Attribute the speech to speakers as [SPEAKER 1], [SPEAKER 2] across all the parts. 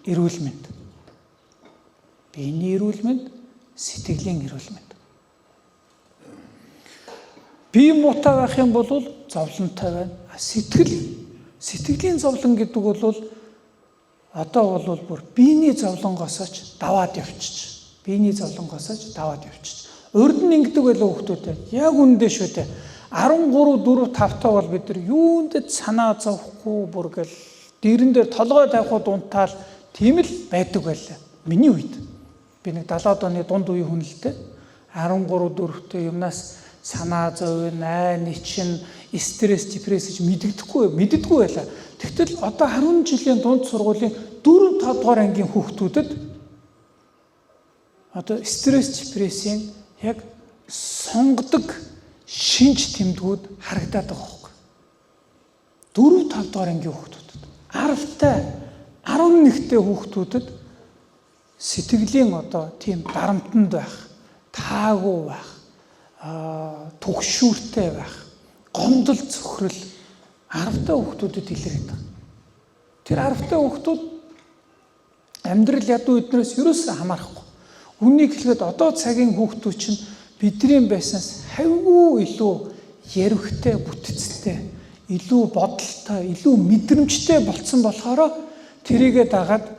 [SPEAKER 1] эрүүл мэнд. Биений эрүүл мэнд, сэтгэлийн эрүүл мэнд. Бие муутай байх юм бол зовлонтой байна. Сэтгэлийн зовлон гэдэг бол одоо бол бүр биений зовлонгоосооч даваад явчих. Урд нь ингэдэг байлаа хүүхдүүтэй. Яг үндэ шүү дээ. 13, 4, 5 бол бид нар юундээ санаа зовхгүй бүр гэл дэрэн дээр толгой тавих дунтаал тийм л байдаг байлаа. Миний үед. Би нэг 70-аад оны дунд үеийн хүн л дээ. 13, 4-тэй юмнаас санаа зовно, чин, стресс, депресс гэж мэддэггүй байлаа. Тэгтэл одоо 10 жилийн дунд сургуулийн 4, 5 дугаар ангийн хүүхдүүдэд одоо стресс, депрессийн яг сонгодог шинж тэмдгүүд харагдаад байгаа хөөх. 4, 5 дугаар ангийн хүүхдүүдэд 10-тай, 11-тэй хүүхдүүдэд сэтгэлийн одоо тийм дарамтанд байх, таагүй байх, түгшүүртэй байх, гомдол цөхрөл 10-тай хүүхдүүдэд илэрээд байгаа. Тэр 10-тай хүүхдүүд амьдрал ядуу эднээс ерөөсөө хамаарахгүй. Үнийг хэлэхэд одоо цагийн хүүхдүүд чинь бидний байснаас хавьгүй илүү ярвхтэй, бүтцтэй, илүү бодолтой, илүү мэдрэмжтэй болцсон болохоор тэрийгэ дагаад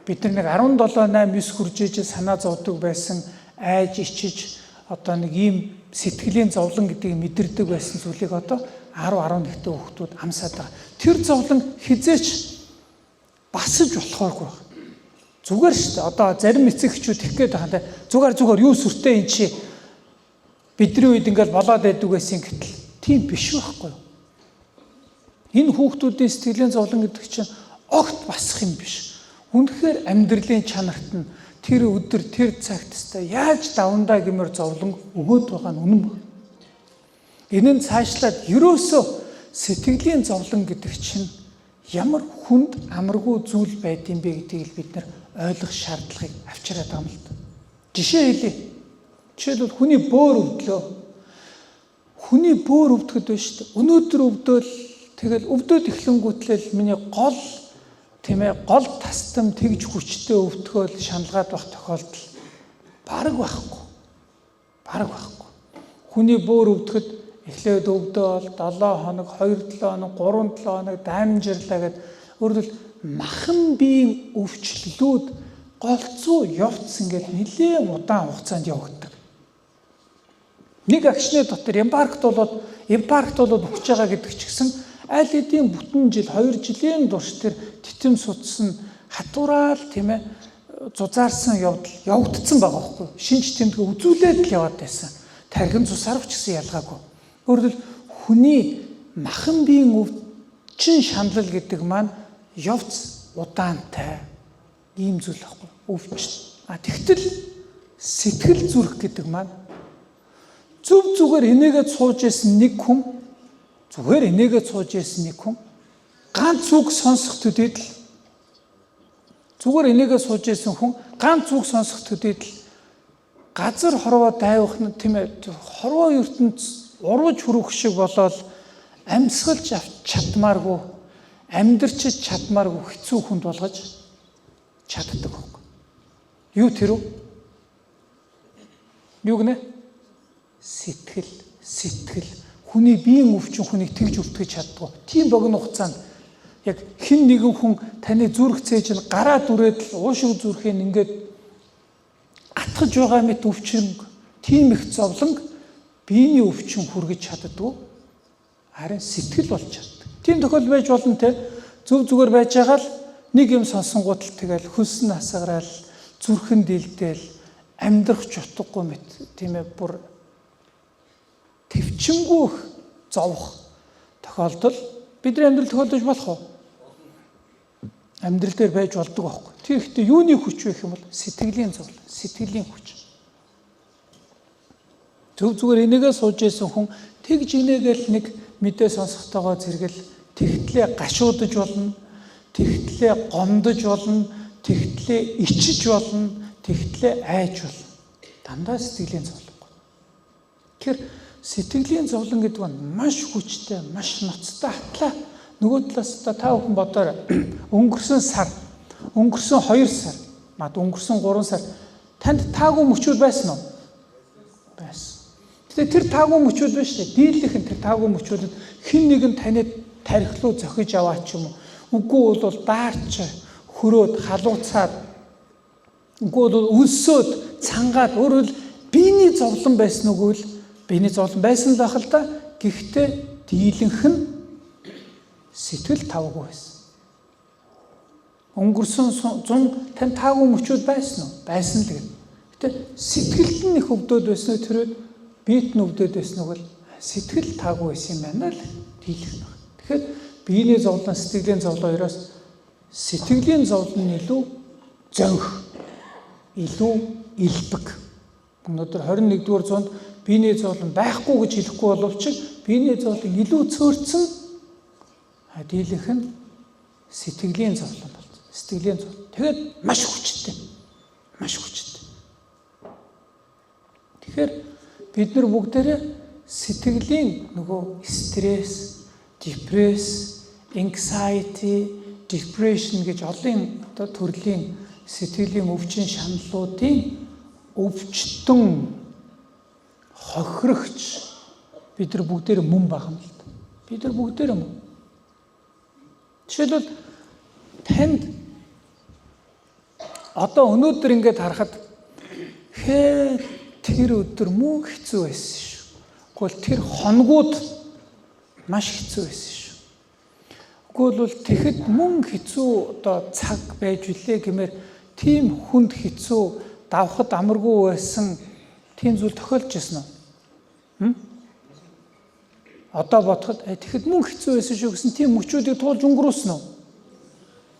[SPEAKER 1] бид нар нэг 17, 8, 9 хүрж иж санаа зовдөг байсан, айж ичиж одоо нэг ийм сэтгэлийн зовлон гэдгийг мэдэрдэг байсан зүйлийг одоо 10, 11-тэй хүүхдүүд амсаад байгаа. Тэр зовлон хизээч басж болохооргүй байна. Зүгээр шүү дээ. Одоо зарим эцэг эхчүүд их гээд байгаа. Зүгээр юу сүртэй эн чи бидний үед ингээл болоод байдаг байсан гэтэл тийм биш байхгүй юу? Энэ хүүхдүүдийн сэтгэлийн зовлон гэдэг чинь огт басах юм биш. Үнэхээр амьдралын чанарт нь тэр өдөр тэр цагт яаж давандаа гэмээр зовлон өгөөд байгаа нь үнэн байна. Энэ нь цаашлаад ерөөсөө сэтгэлийн зовлон гэдэг чинь ямар хүнд амаргүй зүйл байдсан бэ гэдгийг бид нар ойлгох шаардлагыг авчираад байгаа юм л да. Жишээ хэлье. Жишээлбэл хүний бөөр өвдлөө. Хүний бөөр өвдөхөд байна шүү дээ. Өнөөдөр өвдөөл тэгэл өвдөөд эхлэнгүүтлэл миний гол тастам тэгж хүчтэй өвдөхөөл шаналгаад байх тохиолдол бараг байхгүй. Хүний бөөр өвдөхөд эхлээд өвдөөл 7 хоног, 2-7 хоног, 3-7 хоног дамжирлаа гэд өөрөлд махан биеийн өвчлөлүүд голцоо явцсан гэж нэлээд удаан хугацаанд явагддаг. Нэг агшны дотор импаркт болоод өгч байгаа гэдэг ч гэсэн аль хэдийн бүтэн жил 2 жилийн турш тэр титэм судсан хатураал тийм ээ зузаарсан явагдсан байгаа байхгүй. Шинж тэмдэг үзүүлээд л яваад байсан. Тархин цусаарч гэсэн ялгаагүй. Өөрөлд хүний махан биеийн өвчин шаналл гэдэг маань явц удаантай ийм зүйл байхгүй өвчин. Тэгтэл сэтгэл зүрх гэдэг маань зүгээр энийгээ сууж исэн нэг хүн ганц үг сонсох төдийд л газар хорвоо дайвах нь тийм ээ хорвоо ертөнц урууж хүрэх шиг болоод амьсгалж чадмааргүй амьдрч чадмааргүй хэцүү хүнд болгож чаддаг байхгүй. Юу тэр үү? Юу гэнэ? Сэтгэл. Хүний биеийн өвчин хүнийг тэгж өвтгөж чаддгүй. Тийм богино хугацаанд яг хэн нэгэн хүн таны зүрх цээж нь гараа дүрээд л уушиг зүрхийг ингээд атгаж байгаа мэт өвчин, тийм их зовлон биений өвчин хүргэж чаддгүй. Харин сэтгэл болж чаддаг. Тийм тохиол байж болно те. Зүгээр байж байгаа л нэг юм сонсонгууд л тэгэл хөлсөн хасгараал, зүрхэн дэлдээл, амьдрах чутгагүй мэт тийм ээ бүр төвчнгүйх зовх тохиолдол бидний амьдрал тохиолдож болох уу? Амьдрал дээр байж болдог байхгүй. Тэгэхдээ юуны хүч вэ гэх юм бол сэтгэлийн зовлон, сэтгэлийн хүч. Зүгээр энийгээ сууж исэн хүн тэгж инээгээл нэг мэдээ сонсохтойгоо зэрэгэл тэгтлээ гашуудж болно, тэгтлээ гомдож болно, тэгтлээ ичиж болно, тэгтлээ айж болно. Дандаа сэтгэлийн зовлон. Тэгэхээр сэтгэлийн зовлон гэдэг нь маш хүчтэй, маш ноцтой хатлаа. Нөгөө талаас та бүхэн бодоорой. Өнгөрсөн сар өнгөрсөн 2 сар, мад өнгөрсөн 3 сар танд таагүй мөчүүд байсан уу? Байсан. Гэтэ тэр таагүй мөчүүд биш үү? Дийлийнх нь тэр таагүй мөчүүдэд хэн нэгэн таны тархилуу зохиж аваач юм уу? Үгүй бол даарч хөрөөд халууцаад үгүй бол өлсөөд цангаад өөрөөр биений зовлон байсан үгүй л биений зовлон байсан л байх л да. Гэхдээ дийлэнх нь сэтгэл тавгүй байсан. Өнгөрсөн 100 тань таагүй мөчүүд байсан уу? Байсан л гэдэг. Гэтэ сэтгэлд нь их өвдөд байсан уу? Тэр биет нь өвдөд байсан уу? Сэтгэл таагүй байсан юм байна л дийлэх нь. Тэгэхээр биений зовлон, сэтгэлийн зовлон хоёроос сэтгэлийн зовлон нь илүү зөнх, илүү илбэг. Өнөөдөр 21-р зуунд биений зовлон байхгүй гэж хэлэхгүй боловч биений зовлон илүү цөөрцөн дийлэнх нь сэтгэлийн зовлон болж. Сэтгэлийн зовлон. Тэгээд маш хүчтэй. Маш хүчтэй. Тэгэхээр бид нар бүгдээрээ сэтгэлийн нөгөө стресс, депресс, anxiety, depression гэж олон төрлийн сэтгэлийн өвчин шаналлуудын өвчтөн хохирогч бид нар бүгдээр мөн байгаа юм л да. Бид нар бүгдээр мөн. Жишээлбэл танд одоо өнөөдөр ингээд харахад тэр өдөр мөн хэцүү байсан шүү. Гэхдээ тэр хоногуд маш хэцүү байсан шүү. Гэхдээ тэгэхэд мөн хэцүү одоо цаг байж үлээ гэмээр тийм хүнд хэцүү давхад амаргүй байсан тийм зүйл тохиолж ирсэн үү? Одоо бодоход тэгэхэд мөн хэцүү байсан шүү гэсэн тийм мөчүүдийг туулж өнгөрүүлсэн үү?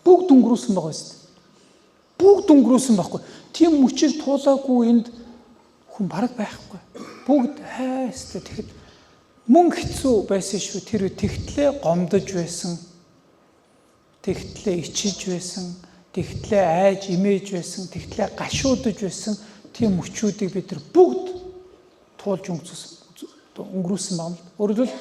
[SPEAKER 1] Бүгд өнгөрүүлсэн байгаа шүү дээ. Бүгд өнгөрүүлсэн байхгүй. Тийм мөчийг туулаагүй энд хүн бараг байхгүй. Бүгд хайстай тэгэхэд мөн хэцүү байсан шүү. Тэр тэгтлээ гомдож байсан. Тэгтлээ ичиж байсан. Тэгтлээ айж имэж байсан. Тэгтлээ гашуудж байсан. Тийм мөчүүдийг бид нар бүгд туулж өнгөрүүлсэн байна. Өөрөлдвөл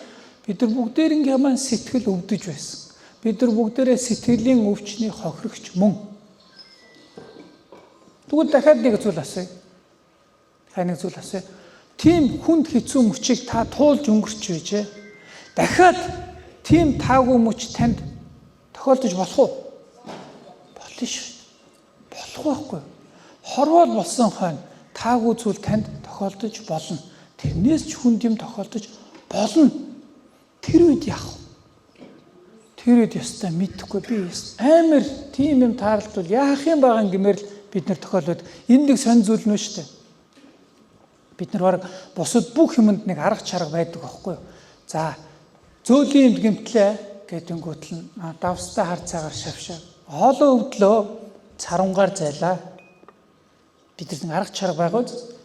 [SPEAKER 1] бид нар бүгдээрээ маань сэтгэл өвдөж байсан. Бид нар бүгдээрээ сэтгэлийн өвчний хохирогч мөн. Тэгвэл дахиад нэг зүйл асууя. Тийм хүнд хэцүү мөчийг та туулж өнгөрч байжээ. Дахиад тийм таагүй мөч танд тохиолдож болох уу? Болно шүү. Болох байхгүй. Хорвол болсон хойно таагүй зүйл танд тохиолдож болно. Тэрнээс ч хүнд юм тохиолдож болно. Тэр үед яах вэ? Тэр үед ястаа мэдхгүй би амар тийм юм таарлтвал яах юм байгаа гэмээр л бид нар тохиолдод энэ нэг сонь зүйл нөө шүү дээ. Бид нар баг бусад бүх юмд нэг арга чарга байдаг аахгүй юу? За зөөлийн гэмтлээ гэдэнгүүтэл нь давстай хар цагаар шавшаа. Хоолоо өвдлөө царангаар зайлаа. Бид нар нэг арга чарга байгаа үү?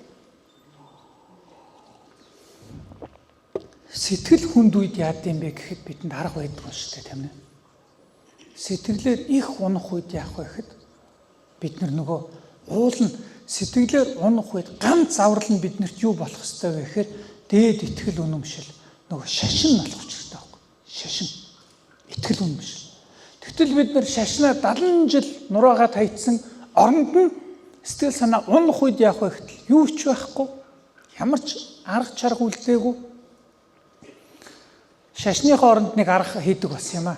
[SPEAKER 1] Сэтгэл хүнд үед яад юм бэ гэхэд бидэнд арга байдаг юм шүү дээ, тийм ээ. Сэтгэлээр их унах үед яах вэ гэхэд бид нар нөгөө уулна сэтгэлээр унах үед ганц заврал нь биднэрт юу болох ёстой вэ гэхээр дээд итгэл үнэмшил нөгөө шашин болох хэрэгтэй байхгүй. Шашин. Итгэл үнэмшил. Тэгтэл бид нар шашнаа 70 жил нураагаа тайцсан оронд нь сэтгэл санаа унах үед яах вэ гэхэд юу ч байхгүй. Ямар ч арга чарга үлдээгүй. Шашныхаа оронд нэг арга хийдэг болсон юм аа.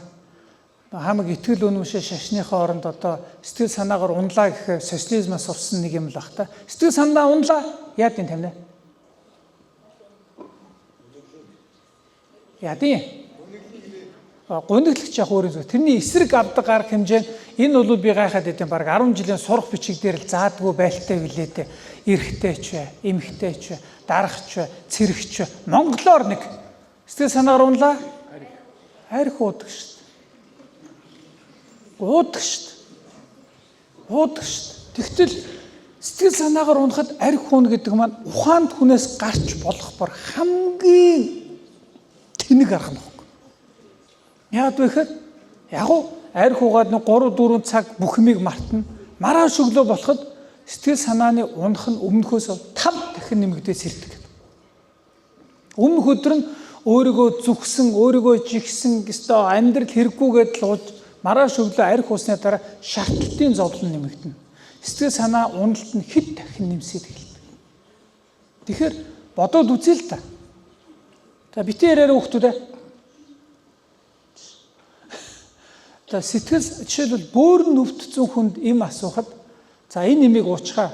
[SPEAKER 1] Хамаг итгэл үнэмшил шашныхаа оронд одоо сэтгэл санаагаар унлаа гэхээр социализмаас сурсан нэг юм л баг та. Сэтгэл санаа унлаа яа гэв тамина. Яа тийм. Гуниглэгч яг өөрөө тэрний эсрэг авдаг арга хэмжээ энэ бол би гайхаад идэв баг 10 жилийн сурах бичиг дээр л заадгүй байлтай билээ дээ. Эрэгтэй ч вэ, эмэгтэй ч вэ, дарагч вэ, цэрэгч вэ. Монголоор нэг сэтгэл санаагаар унлаа. Арх уудаг шүү дээ. Уудаг шүү дээ. Тэгтэл сэтгэл санаагаар унахад арх уун гэдэг маань ухаанд хүнээс гарч болох бор хамгийн тэнэг арга нь. Яад вэ гэхээр яг уу арх угаад нэг 3-4 цаг бүх юмыг мартна. Маргааш өглөө болоход сэтгэл санааны унах нь өмнөхөөс 5 дахин нэмэгдээс ирдэг. Өмнөх өдөр нь өөрийгөө зүгсэн, өөрийгөө жигсэн, гэстээ амьдрал хэрэггүйгээд л Маргааш өглөө арх уусны дараа шатлалтын зовлон нэмэгдэнэ. Сэтгэл санаа уналт нь хэд дахин нэмсэд эхэлдэг. Тэгэхээр бодоод үзье л та. За битээ яриараа хүүхдүүдээ. За сэтгэл жишээлбэл бөөрн өвдсөн хүнд им асуухад за энэ имийг уучхаа.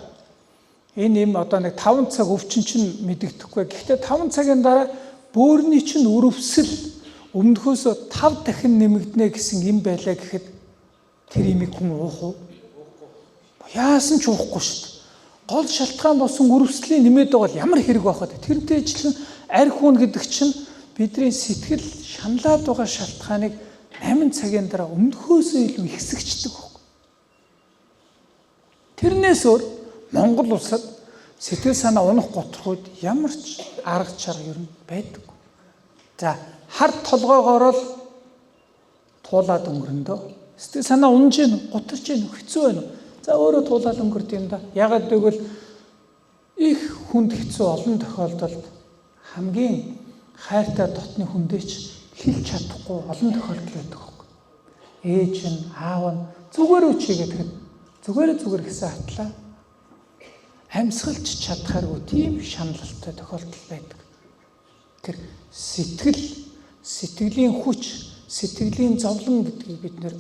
[SPEAKER 1] Энэ им одоо нэг 5 цаг өвчин чинь мэдэгдэхгүй. Гэхдээ 5 цагийн дараа бөөрний чинь өрөвсөл өмнөхөөс 5 дахин нэмэгдэнэ гэсэн им байлаа гэхэд тэр имийг хүн уух уу? Яасан ч уухгүй шүү дээ. Гол шалтгаан болсон өрөвслийн нэмээд байгаа бол ямар хэрэг байх вэ? Тэрнтэй ижилхэн арх хүн гэдэг чинь бидний сэтгэл шаналаад байгаа шалтгааныг 8 цагийн дараа өмнөхөөсөө илүү ихсэгчдэг баг. Тэрнээс өөр Монгол улсад сэтгэл санаа унах готрохуйд ямар ч арга чарга ер нь байдаг. За хард толгоогоор л туулаад өнгөрөндөө сэтгэл санаа унж гин гутарч гин хэцүү байна уу? За өөрөө туулаад өнгөрд юм да. Ягаад гэвэл их хүнд хэцүү олон тохиолдолд хамгийн хайртай дотны хүндээч хэлж чадахгүй олон тохиолдол байдаг хөөе. Ээж нь, аав нь зүгээр үчи гэдэг зүгээр гэсэн хатлаа амьсгалж чадхааргүй тийм шаналлалтай тохиолдол байдаг. Тэр сэтгэлийн хүч, сэтгэлийн зовлон гэдгийг бид нэр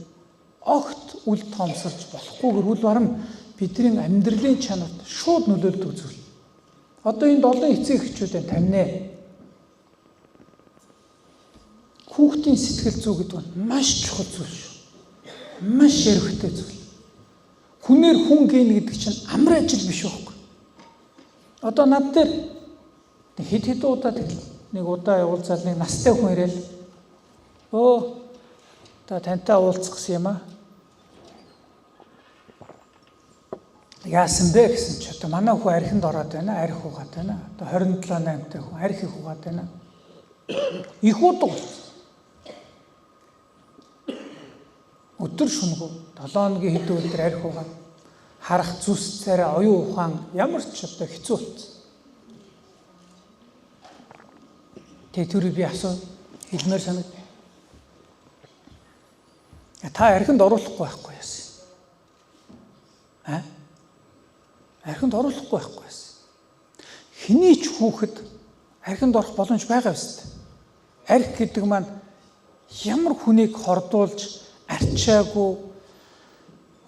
[SPEAKER 1] огт үл тоомсорч болохгүйгээр үл барам бидний амьдралын чанарт шууд нөлөөлдөг зүйл. Одоо энэ 7 эцэг эхчүүдийн таминаа хүүхдийн сэтгэл зүй гэдэг нь маш чухал зүйл шүү. Маш яригтэй зүйл. Хүнээр хүн гин гэдэг чинь амар ажил биш байхгүй. Одоо над дээр хэд удаа нэг удаа уулзаад нэг настай хүн ирээл та тантай уулзах гэсэн юм аа. Яасан бэ гэсэн чи одоо манай хүү архинд ороод байна, арх угаад байна. Одоо 27-8-тай хүн арх их угаад байна. Их удаг. Өдөр шөнөгүй 7 хоногийн хэдэн өдөр арх угаад харах зүс царай оюун ухаан ямар ч одоо хэцүү болсон. Тэ түрүү би асуу хэлмээр санагд. Та архинд оруулахгүй байхгүй яасан. Архинд оруулахгүй байхгүй яасан. Хэний ч хүүхэд архинд орох боломж байгаа биз дээ. Арх гэдэг маань ямар хүнийг хордуулж арчаагүй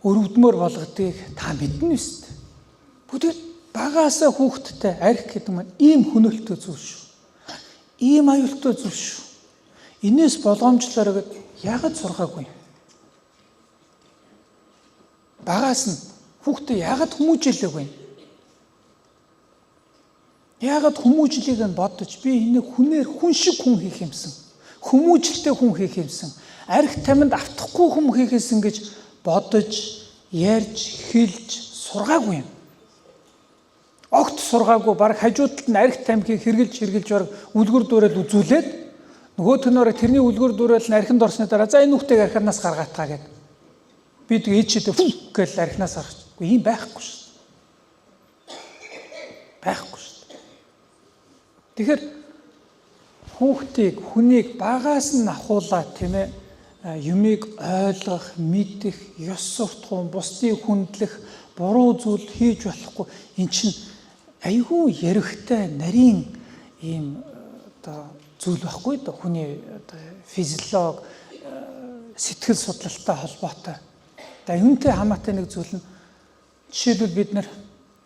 [SPEAKER 1] өрөвдмөр болгодгийг та мэднэ биз дээ. Бүтэд багаасаа хүүхэдтэй арх гэдэг маань ийм хөнөөлтөй зүйл шүү. Ийм аюултай зүйл шүү. Инээс болгоомжлоор гээд яагаад сургаагүй юм? Багаас нь хүүхдээ яагаад хүмүүжүүлээгүй юм? Яагаад хүмүүжлийг нь бодож би энийг хүнээр хүн шиг хүн хийх юмсан. Хүмүүжлтэй хүн хийх юмсан. Арх таминд автахгүй хүн хийхээсэн гэж бодож, ярьж, хэлж сургаагүй юм. Огт сургаагүй баг хажуудалд нь арх тамхиг хэрглэж бараг үлгэр дуурайл үзүүлээд нөгөө төнөөрөө тэрний үлгэр дуурайл нь архинд орсны дараа за энэ хүүхдийг архинаас гаргаатаа гэдэг. Би тэг ээжидээ фүк гэж архинаас гаргахгүй юм байхгүй шүү. Байхгүй шүү. Тэгэхээр хүүхдийг хүнийг багаас нь ахуулаад тийм ээ юмыг ойлгох, мэдэх, ёс суртахуун, бусдыг хүндлэх, буруу зүйл хийж болохгүй эн чинь айгүй яригтай нарийн ийм одоо зүйл байхгүй да хүний одоо физиологи сэтгэл судлалтай холбоотой. За юунтэй хамаатай нэг зүйл нь жишээлбэл бид нар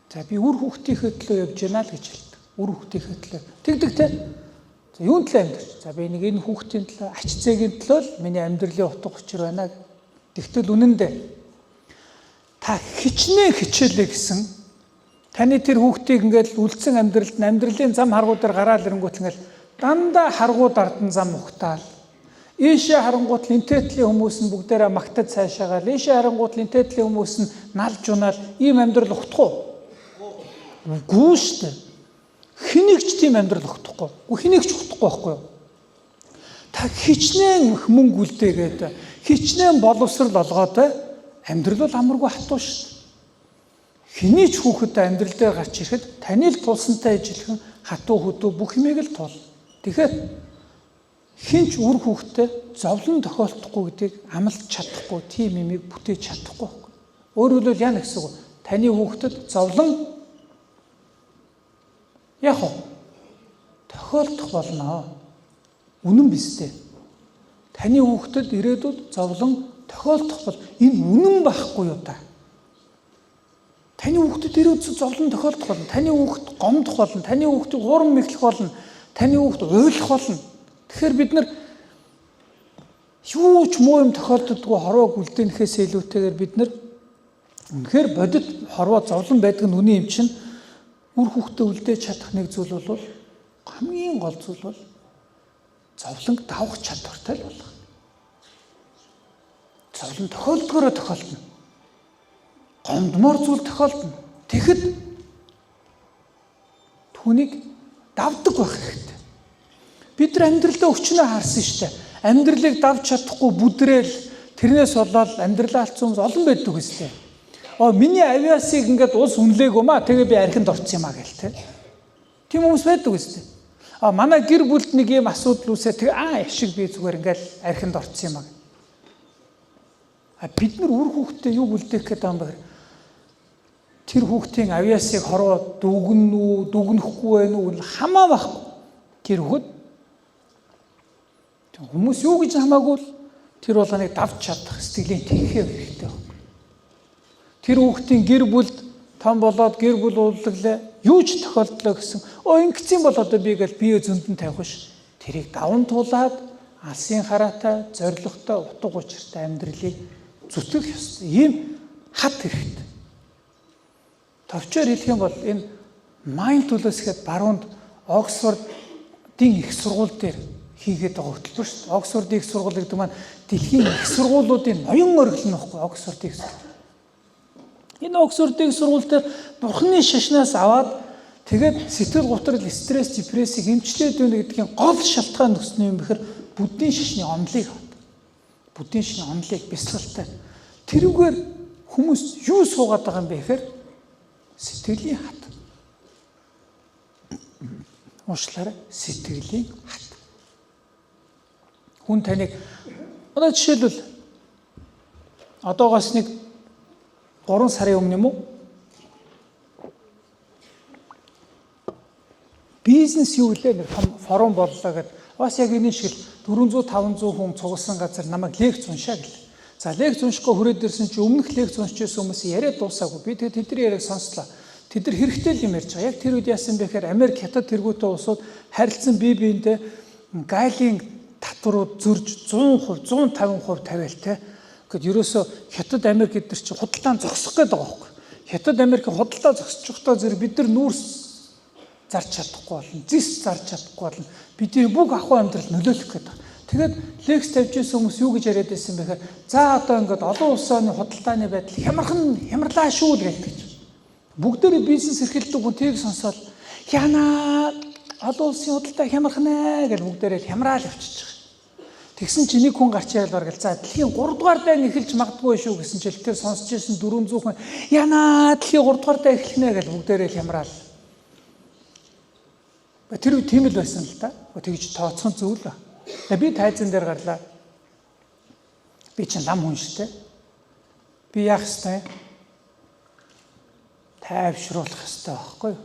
[SPEAKER 1] за би үр хүүхдийнхээ төлөө явж байна л гэж хэлдэг. Үр хүүхдийнхээ төлөө. Тэгдэг те. За юун төлөө амьдарч. За би нэг энэ хүүхдийн төлөө, ач зээгийн төлөө л миний амьдралын утга учир байна. Тэгтэл үнэн дээ. Та хичнээн хичээлээ гэсэн таны тэр хүүхдийг ингээд үлдсэн амьдралын зам харгуудаар гараал ирэнгүүт ингээд дандаа харгууд ардан зам ухтаал. Ийшээ харангуут л интэтлийн хүмүүс нь бүгдээрээ магтад цаашаагаал. Ийшээ харангуут л интэтлийн хүмүүс нь налж унаал ийм амьдрал ухтах уу? Үгүй шүү дээ. Хэнийг ч тийм амьдрал ухтахгүй. Хэнийг ч ухтахгүй байхгүй юу? Та хичнээн мөнгө үлдээгээд хичнээн боловсрал олгоод амьдрал бол амаргүй хатуу шүү дээ. Хэний ч хүүхэд амьдрал дээр гарч ирэхэд таны л тулсантай ижилхэн хатуу хөдөө бүх юмыг л туул. Тэгэхээр хинч үр хүүхдэд зовлон тохиолдохгүй гэдгийг амлаж чадахгүй, тийм юмыг бүтээж чадахгүй. Өөрөөр хэлбэл яа гэсэн үг? Таны хүүхдэд зовлон яг тохиолдох болно. Үнэн биз дээ. Таны хүүхдэд ирээдүйд зовлон тохиолдох бол энэ үнэн байхгүй юу та? Таны хүүхдэд ирээдүйд зовлон тохиолдох болно. Таны хүүхд гомдох болно. Таны хүүхдийг хурам мэхлэх болно. Таны хүүхд уйлах болно. Тэгэхээр бид нар юу ч муу юм тохиолддоггүй хорвоог үлдээнэхээс илүүтэйгээр бид нар үнэхээр бодит хорвоо зовлон байдаг нь үний юм чинь үр хүүхдээ үлдээж чадах нэг зүйл бол хамгийн гол зүйл бол зовлонг давах чадвартай л болох. Зовлон тохиолдгоороо тохиолдно. Гомдмоор зүйл тохиолдно. Тэгэхэд түүнийг давдаг байх хэрэгтэй. Бид нар амьдралдаа өчнөө харсан шүү дээ. Амьдралыг давж чадахгүй бүдрээл тэрнээс болоод амьдралаа алдсан хүмүүс олон байдаг үстэй. Миний авиасыг ингээд ус үнэлээгүй маа тэгээ би архинд орсон юм а гэл тэ. Тийм хүмүүс байдаг үстэй. Манай гэр бүлд нэг юм асуудал үүсээ тэгээ яшиг би зүгээр ингээд архинд орсон юм а. Бид нар үр хүүхдээ юу үлдээх гээд байгаа юм бэ? Тэр хүүхдийн авиасыг хорвоо дүгнэн үү, дүгнэхгүй байх уу хамаа байхгүй. Тэр хүүхэд хүмүүс юу гэж хамаагүй л тэр болгоныг давж чадах сэтгэлийн тэнхээ хэрэгтэй байна. Тэр хүүхдийн гэр бүлд том болоод гэр бүл уулзлаа юу ч тохиолдлоо гэсэн. Ингэсэн бол одоо би гэл бие зөндөн тавих ш. Тэрийг даван туулаад алсын хараатай, зоригтой, утга учиртай амьдралыг зүтгэх ёстой. Ийм хат хэрэгтэй. Товчоор хэлэх юм бол энэ mindfulness гэдэг баруунд Оксфордын их сургууль дээр хийгээд байгаа хөтөлбөр шүү дээ. Оксфордын их сургууль гэдэг маань дэлхийн их сургуулиудын ноён оргил нөхгүй Оксфордын их сургууль. Энэ Оксфордын сургууль дээр бурхны шашнаас аваад тэгээд сэтгэл готрол, стресс, депрессийг эмчлээд байна гэдгийн гол шалтгаан нөхсөн юм бэхэр буддийн шашны онолыг аваад. Буддийн шашны онолыг бясалгалтай. Тэрүүгээр хүмүүс юу суугаад байгаа юм бэ гэхээр сэтгэлийн хат. Уучлаарай, сэтгэлийн хат. Хүн таныг одоо жишээлбэл одоогоос нэг 3 сарын өмнө юм уу? Бизнес юу вэ? Форум боллоо гэд. Бас яг энэ шиг 400-500 хүн цугласан газар намайг лекц уншаа гэлээ. За лекц уншихгүй хүрээд ирсэн чи өмнөх лекц уншижсэн хүмүүс яриад дуусаагүй. Би тэгээд тэдний яриаг сонслоо. Тэд нар хэрэгтэй л юм ярьж байгаа. Яг тэр үед яасан бэ гэхээр Америк хятад тэргүүтэй улсууд харилцан бие биендээ гайлын татварууд зөрж 100%, 150% тавиал те. Гэвч ерөөсө хятад Америк эдгээр чи худалдаан зогсох гээд байгаа байхгүй. Хятад Америкийн худалдаа зогсчихдоо зэрэг бид нар нүүрс зарч чадахгүй болно. Зис зарч чадахгүй болно. Бидний бүх ахуй амьдрал нөлөөлөх гээд байна. Тэгээд лекс тавьж ирсэн хүмүүс юу гэж яриад байсан бэ гэхээр за одоо ингээд олон улсын худалдааны байдал хямрлаа шүү л гэлдэг. Бүгдээрээ бизнес эрхэлдэг хүн тийг сонсоод яана олон улсын худалдаа хямрахнаа гэж бүгдээрээ хямраал явчихж байгаа. Тэгсэн чи нэг хүн гарч ирэл баргал за дэлхийн 3 дугаар дайн эхэлж магадгүй шүү гэсэн чил тэр сонсч ирсэн 400 хүн яана дэлхийн 3 дугаар дайн эхэлнэ гэж бүгдээрээ хямраал. Тэр тийм л байсан л та. Тэгж тооцсон зүйл ба. Би тайзан дээр гарлаа. Би чинь лам хүн шүү дээ. Би яах ёстой? Тайвшруулах ёстой байхгүй юу?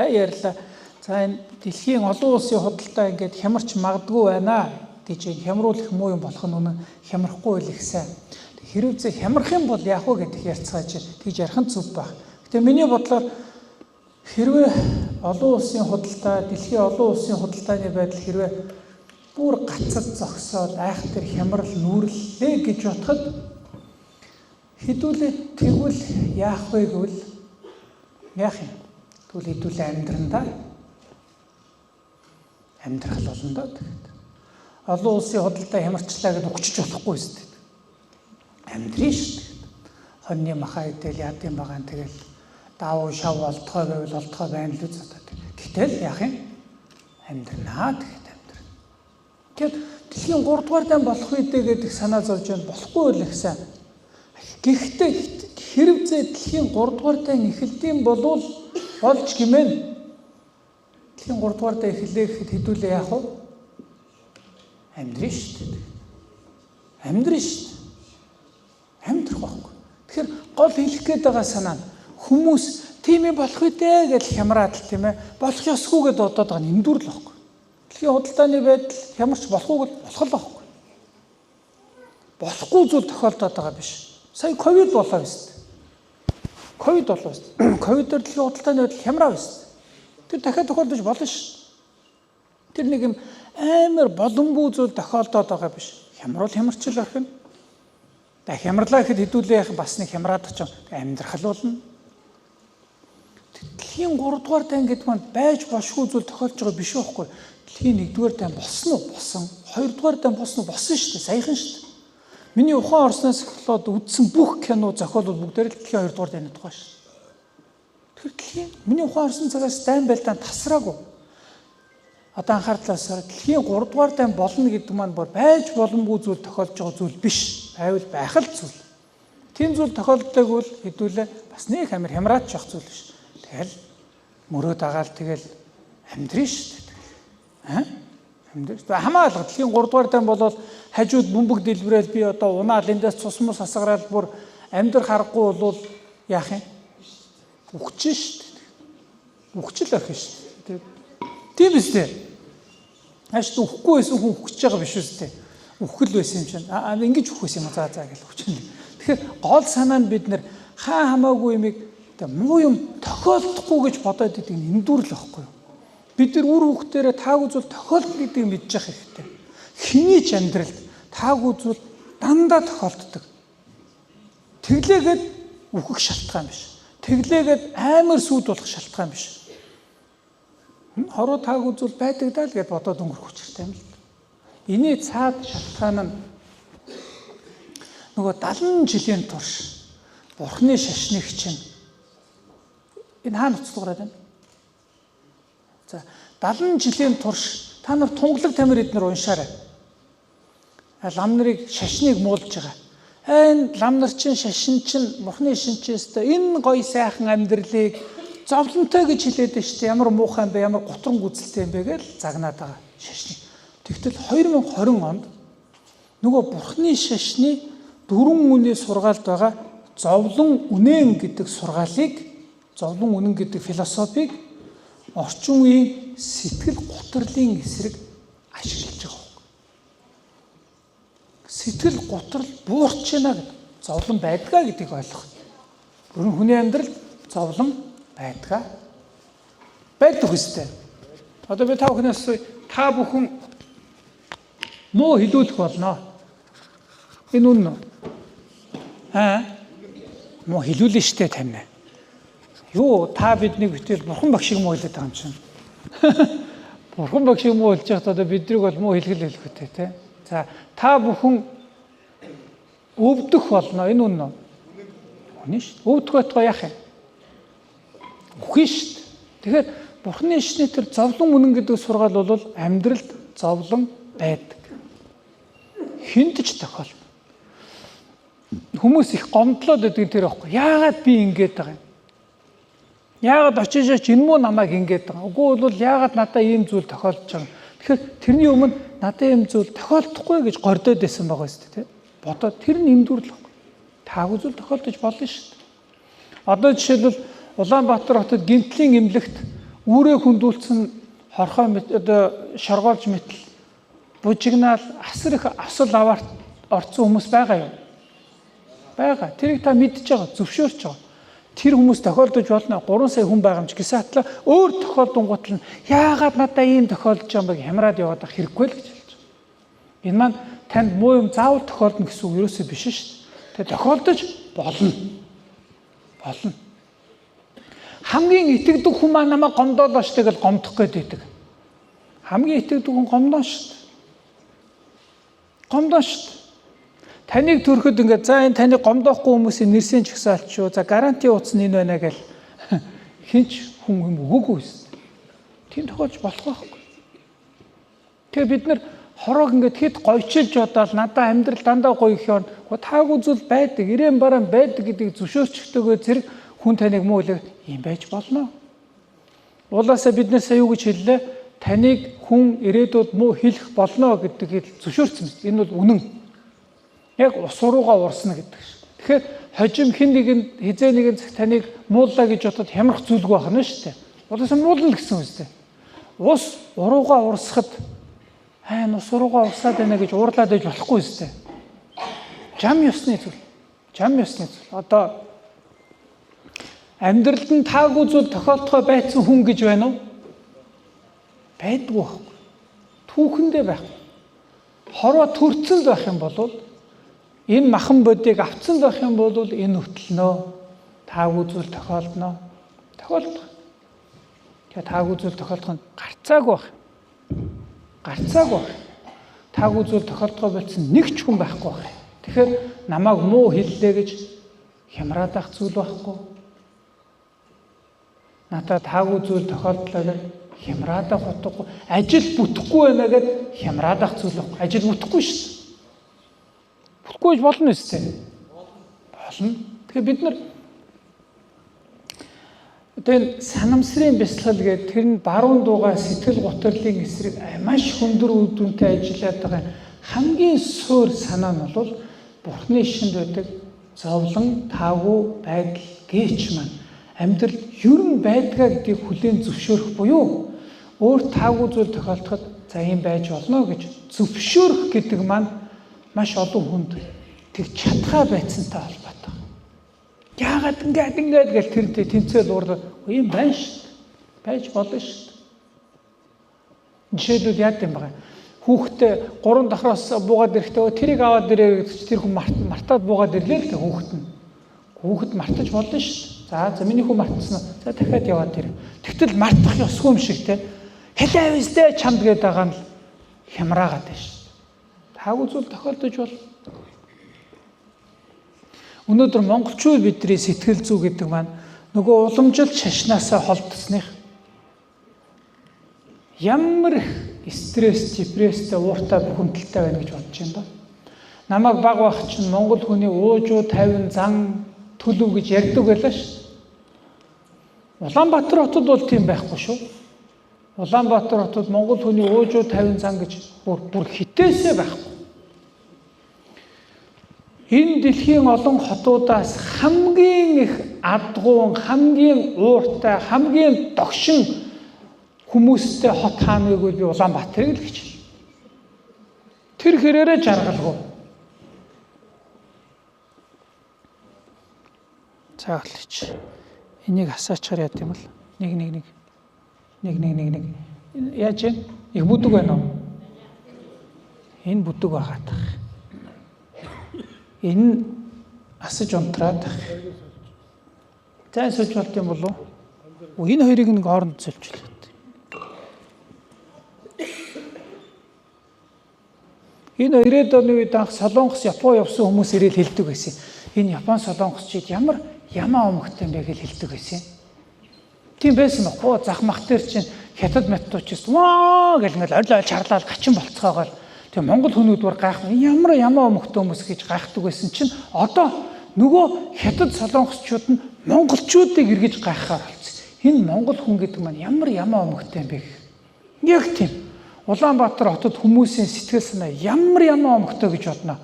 [SPEAKER 1] Ярьлаа. За энэ дэлхийн олон улсын худалдаа ингээд хямарч магадгүй байна гэж хямруулах муу юм болох нь үнэн хямрахгүй л их сайн. Хэрвээ зэ хямрах юм бол яах вэ гэдэг ярьцгааж тэгж ярих нь зүв баг. Гэтэ миний бодлоор хэрвээ олон улсын худалдаа, дэлхийн олон улсын худалдааны байдал хэрвээ бүр гацад зогсоод айхтар хямрал нүүрлээ гэж бодоход хэдүүлээ тэгвэл яах вэ гэвэл яах юм? Тэгвэл хэдүүлээ амьдрандаа амьдрах болно доо тэгээд. Олон улсын худалдаа хямарчлаа гэж өгчөж болохгүй шүү дээ. Амьдрын шүү дээ. Хоньны махаа идэл яад юм байгаа нь тэгэл давуу шав олдгоо байвал олдгоо байна л үзээд. Гэтэл яах юм? Амьдрнаа тэгээд. Тэгэд дэлхийн 3 дугаар дан болох үедээ гэдэг санаа зовж байна. Болохгүй л ихсэн. Гэхдээ хэрвээ дэлхийн 3 дугаар дан эхэлдэм болвол болж гимэн. Дэлхийн 3 дугаар дан эхлэхэд хэдүүлээ яах вэ? Амьдрын шүү дээ. Амьдрын шүү дээ. Амьдрах байхгүй. Тэгэхээр гол хэлэх гээд байгаа санаа нь хүмүүс тийм ээ болох үедээ гэж хямраад л тийм ээ болох ёсгүй гэдээ бодоод байгаа нь эндүр л байхгүй. Дэлхийн худалдааны байдал хямарч болохгүй бол болох л байхгүй. Болохгүй зүйл тохиолдоод байгаа биш. Сая ковид болоо биз дээ. Ковид болоо биз дээ. Ковидээр дэлхийн худалдааны байдал хямраа биз дээ. Тэр дахиад тохиолдож болно шүү дээ. Тэр нэг юм амар боломжгүй зүйл тохиолдоод байгаа биш. Хямруул хямарчл орхино. Хямрлаа гэхэд хэдүүлээ яах бас нэг хямраад очив амьдрах л болно. Дэлхийн 3 дугаар дан гэдэг маань байж бошгүй зүйл тохиолж байгаа биш байхгүй. Дэлхийн 1-р дан болсон уу? Болсон. 2-р дан болсон уу? Болсон шүү дээ. Саяхан шүү дээ. Миний ухаан орсноос эхлээд үзсэн бүх кино зохиолууд бүгдээр л дэлхийн 2-р даны тухай шүү дээ. Тэр дэлхийн миний ухаан орсон цагаас дайн байлдаан тасраагүй. Одоо анхаардлаасаар дэлхийн 3 дугаар дан болно гэдэг маань бүр байж боломгүй зүйл тохиолж байгаа зүйл биш. Байвал байх л зүйл. Тийм зүйл тохиолддог бол хэдүүлээ бас нэг амар хямраач явах зүйл биш. Тэгэл мөрөө дагаал тэгэл амьдрын шүү дээ. Амьдрын. Хамаалга дэлхийн 3 дугаар дан болоод хажууд бөмбөг дэлбэрэл би одоо унаал эндээс цус мус асгараад бүр амьдрах харахгүй бол яах юм? Үхчихэн шүү дээ. Үхчил орхин шүү дээ. Тийм биз дээ. Хаашд үхэхгүй байсан хүн үхэж байгаа биш үстэй. Үхэл байсан юм чинь. Ингэж үхэх юм заа гэж хүчин. Тэгэхээр гол санаа нь бид нэр хаа хамаагүй юмыг муу юм тохиолдохгүй гэж бодоод идэг нь эндүр л байхгүй юу? Бид нар үр хүүхдээрээ таагүй зүйл тохиолдно гэдгийг мэдж явах хэрэгтэй. Хэний ч амьдралд таагүй зүйл дандаа тохиолддог. Тэглээгээд үхэх шалтгаан биш. Тэглээгээд амар сүд болох шалтгаан биш. Хороо таагүй зүйл байдаг даа л гэж бодоод өнгөрөх учиртай юм л. Эний цаад шалтгаан нь нөгөө 70 жилийн турш Бурхны шашныг чинь энэ хаана уцлуураад байна? За 70 жилийн турш та нар тунгалаг тамир эднэр уншаарай. Лам нарыг шашныг муулж байгаа. Энэ лам нар чинь шашин чинь Бурхны шинчээстэй энэ гоё сайхан амьдралыг зовлонтой гэж хэлээд байна шүү дээ. Ямар муухай юм бэ? Ямар готрон гүцэлтэй юм бэ гэж загнаад байгаа шашныг. Тэгтэл 2020 онд нөгөө Бурхны шашны 4 үнийн сургаалд байгаа зовлон үнэн гэдэг сургаалыг, зовлон үнэн гэдэг философиг орчин үеийн сэтгэл гутралын эсрэг ашиглаж байгаа. Сэтгэл гутрал буурч байна гэдэг. Зовлон байдгаа гэдгийг ойлгох. Бүрэн хүний амьдралд зовлон байдгаа. Байдаг үстэй. Одоо би та бүхнээс та бүхэн муу хилүүлэх болно. Энэ үнэн үү? Муу хилүүлнэ штэ тань. Юу та биднийг битэл бурхан багш шиг муу хэлээд байгаа юм чинь. Бурхан багш шиг муу хэлж байхад одоо биднийг бол муу хэлгэл хэлэхтэй те. За та бүхэн өвдөх болно. Энэ үнэн үү? Үнэн шүү. Өвдөх байтугай яах юм? Үхэн шүү. Тэгэхээр Бурхны шашны тэр зовлон үнэн гэдэг сургаал бол амьдралд зовлон байдаг. Хинтж тохиол. Хүмүүс их гомдлоод байдаг тэр байхгүй. Яагаад би ингэж байгаа юм? Яагаад очиж энэ муу намайг ингэж байгаа? Үгүй бол яагаад надад ийм зүйл тохиолдож байгаа юм? Тэгэхээр тэрний өмнө надад ийм зүйл тохиолдохгүй гэж гордоод байсан байгаа шүү дээ. Бодоод тэр нь эндүрлэх. Таагүй зүйл тохиолдож болно шүү дээ. Одоо жишээлбэл Улаанбаатар хотод гинтлийн эмнэлэгт үүрээ хүндүүлсэн хорхоо одоо шоргоолж мэтэл бужигнаал асар их авсал аваар орцсон хүмүүс байгаа юу? Байгаа. Тэрийг та мэдж байгаа, зөвшөөрч байгаа. Тэр хүмүүс тохиолдож болно. 3 сая хүн байгаа юм ч гэсэн атла өөр тохиолдонгууд нь яагаад надад ийм тохиолдож байгаа юм бэ хямраад яваад байх хэрэггүй л гэж хэлж байгаа. Энэ маань танд муу юм заавал тохиолдно гэсэн үг ерөөсөө биш шүү дээ. Тэгээ тохиолдож болно. Болно. Хамгийн итгэдэг хүн маань намайг гомдоолоо штэ гэж гомдох гээд байдаг. Хамгийн итгэдэг хүн гомдоо штэ. Гомдоо штэ. Таныг төрөхөд ингээд за энэ таны гомдоохгүй хүмүүсийн нэрсийн чагсаалт шүү. За гаранти утас нь энэ байна гэж хинч хүн юм өгөөгүй шүү. Тийм тохиолж болох байхгүй. Тэгээ бид нар хороог ингээд хэд гойчилж бодоод надад амьдрал дандаа гоё их юм. Таагүй зүйл байдаг, ирээн бараан байдаг гэдгийг зөвшөөрчдөгөө зэрэг хүн таныг муу хэлээ ийм байж болно. Уулаасаа бид нар сая юу гэж хэллээ? таныг хүн ирээдүйд муу хэлэх болно гэдгийг зөвшөөрсөн юм. Энэ бол үнэн. Яг ус руугаа урсна гэдэг шиг. Тэгэхээр хожим хэн нэгэнд хизээ нэгэн цаг таныг мууллаа гэж бодоод хямрах зүйлгүй байна шүү дээ. Удаас муулна гэсэн үг шүү дээ. Ус уруугаа урсахад ус руугаа урсаад байна гэж уурлаад байж болохгүй шүү дээ. Жам ёсны зүйл. Жам ёсны зүйл. Одоо амьдралд нь таагүй зүйл тохиолдохой байцсан хүн гэж байна уу? Байдгүй байхгүй. Түүхэндээ байхгүй. Хороо төрцөн байх юм бол энэ махан бодийг авцсан байх юм бол энэ хөтлөнөө. Таагүй зүйл тохиолдно. Тохиолдох. Тэгээ таагүй зүйл тохиолдох нь гарцаагүй байх. Гарцаагүй байх. Таагүй зүйл тохиолдохоо болсон нэг ч хүн байхгүй байх. Тэгэхээр намайг муу хэллээ гэж хямраад байх зүйл байхгүй. Надад таагүй зүйл тохиолдлоо гэж хямраад байх утгагүй. Ажил бүтэхгүй байна гэд хямраад байх зүйл байхгүй. Ажил бүтэхгүй шүү дээ. Бүтэхгүй ч болно үстэй. Болно. Тэгэхээр бид нар одоо санамсрын бясалгал гэдэг тэр нь баруун дуугаа сэтгэл готрлын эсрэг маш хөндөр үр дүнтэй ажиллаад байгаа хамгийн суур санаа нь бол Бурхны шинд байдаг зовлон таагүй байдал гээч маань амьдрал ерөн байдгаа гэдгийг хүлээн зөвшөөрөх буюу өөр таагүй зүйл тохиолдоход за юм байж болно гэж зөвшөөрөх гэдэг маань маш олон хүнд тэг чадхаа байцантай холбоотой. Яагаад ингээд гэл тэрнтэй тэнцэл уурдаг юм байна шүү дээ. Байж болно шүү дээ. Жишээлбэл яа гэм байгаа. Хүүхдээ 3 давхраас буугаад ирэхдээ тэрийг аваад ирээ гэж тэр хүн мартаад буугаад ирлээ л дээ хүүхэд нь. Хүүхэд мартаж болно шүү дээ. За миний хүн мартсан. За дахиад яваад ирээ. Тэгтэл мартах ёсгүй юм шиг те. Хэлээ авъя чамд гээд байгаа нь хямраагаад байна шүү дээ. Таагүй зүйл тохиолдож бол өнөөдөр монголчууд бидний сэтгэл зүй гэдэг маань нөгөө уламжлалт шашнаасаа холдсных ямар стресс, депресстэй, ууртай бухимдалтай байна гэж бодож байна да. Намайг баг байх чинь монгол хүний уужуу 50 зан төлөв гэж ярьдаг байлаа шүү. Улаанбаатар хотод бол тийм байхгүй шүү. Улаанбаатар хотод монгол хүний уужуу 50 зан гэж бүр хитээсээ байхгүй. Энэ дэлхийн олон хотуудаас хамгийн их адгуун, хамгийн ууртай, хамгийн догшин хүмүүстэй хот хаана вэ би Улаанбаатарыг л гэж. Тэр хэрээрээ жаргалгүй. Цааглаач. Энийг асаачаар яа гэм бол нэг. Яаж вэ? Их бүдэг байна уу? Энэ бүдэг байгаад байна. Энэ асаж унтраад байна. За суулж болт юм болов уу? Энэ хоёрыг нэг хооронд суулжлаа. Энэ 90-ад оны үед анх Солонгос, Япон явсан хүмүүс ирээд хэлдэг байсан. Энэ Япон солонгосчид ямар ямаа өмгтэй юм бэ гэж хэлдэг байсан. Тийм байсан байхгүй. Зах мах дээр чинь хятад мэттуучс ваа гэл ингээл ойл чарлаад гачин болцоогоол. Тэгээ монгол хүмүүс бүр гайх ямар ямаа өмгтэй хүмүүс гэж гайхдаг байсан чинь одоо нөгөө хятад солонгосчууд нь монголчуудыг эргэж гайхахаар болсон. Энэ монгол хүн гэдэг маань ямар ямаа өмгтэй юм бэ гэх. Яг тийм. Улаанбаатар хотод хүмүүсийн сэтгэл санаа ямар өмгтэй гэж бодно.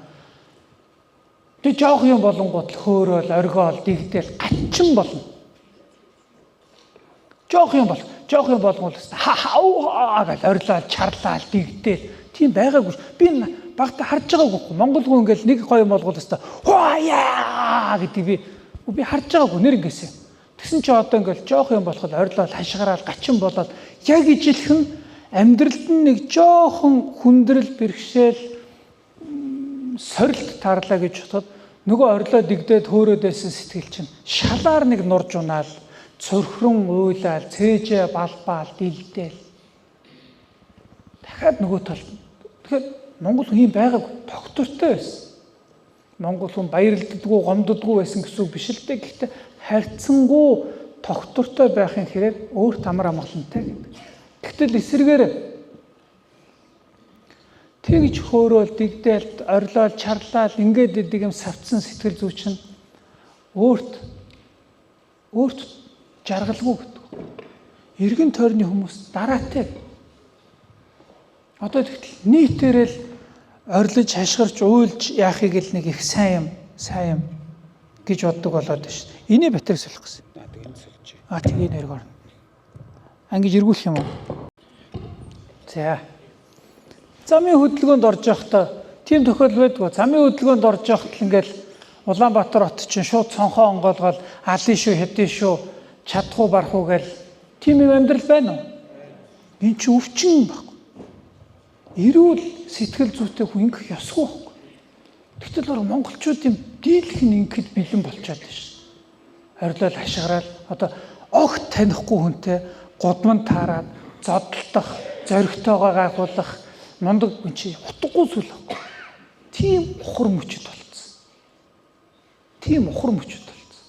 [SPEAKER 1] Тэг жоох юм болонгууд л хөөрөөл, оргиол, дэгдэл гачин болно. Жоох юм болгоол хаа гэл орилоо, чарлаа, дэгдэл тийм байгаагүй. Би багта харж байгаагүй. Монгол хүн ингээл нэг гоё юм болгоол өстой хуаяа гэдэг би харж байгаагүй нэр ингэсэн. Тэгсэн чи одоо ингээл жоох юм болоход орилоо, хашгираал, гачин болоод яг ижилхэн амьдралд нь нэг жоохон хүндрэл бэрхшээл сорилт таарлаа гэж бодоход нөгөө орилоо дэгдээд хөөрөөд байсан сэтгэл чинь шалаар нэг нурж унаал, цөрхрөн уйлал, цээжээ балбаал, дилдээл. Дахиад нөгөө талд. Тэгэхээр монгол хүн юм байгаагүй, тогтвортой байсан. Монгол хүн баярлддаггүй, гомдддаггүй байсан гэсэн үг биш л дээ. Гэхдээ харьцангуй тогтвортой байхын хэрээр өөрт амар амгалантай гэдэг. Гэтэл эсрэгээр тэгж хөөрөөл, дэгдээл, орилол, чарлал ингээд идэг юм савцсан сэтгэл зүй чинь өөрт жаргалгүй гэдэг. Эргэн тойрны хүмүүс дараатай. Одоо тэгтэл нийтээрээ л орилж, хашгирч, уйлж яахыг л нэг их сайн юм гэж боддог болоод байна шүү дээ. Энийг батрыг солих гэсэн. Тэгээ нэрг орно. Ангиж эргүүлэх юм уу? За. Замын хөдөлгөөнд орж явахдаа тийм тохиолдол байдгүй. Замын хөдөлгөөнд орж явахад л ингээл Улаанбаатар хот чинь шууд цонхоо онгоолгоод алын шүү, хэдийн шүү, чадах уу, барах уу гэл тийм юм амьдрал байна уу? Энэ чи өвчин байхгүй. Эрүүл сэтгэл зүйтэй хүн ингэх ёсгүй байхгүй. Тэгтэл бол монголчуудын дийлэх нь ингэхэд бэлэн болчиход байна шүү. Орилол хашгирал одоо огт танихгүй хүнтэй гудман таарад зодтолдох, зоригтойгоо гайхуулах мундаг хүн чи утгагүй зүйл байхгүй. Тийм ухар мөчөд болцсон. Тийм ухар мөчөд болцсон.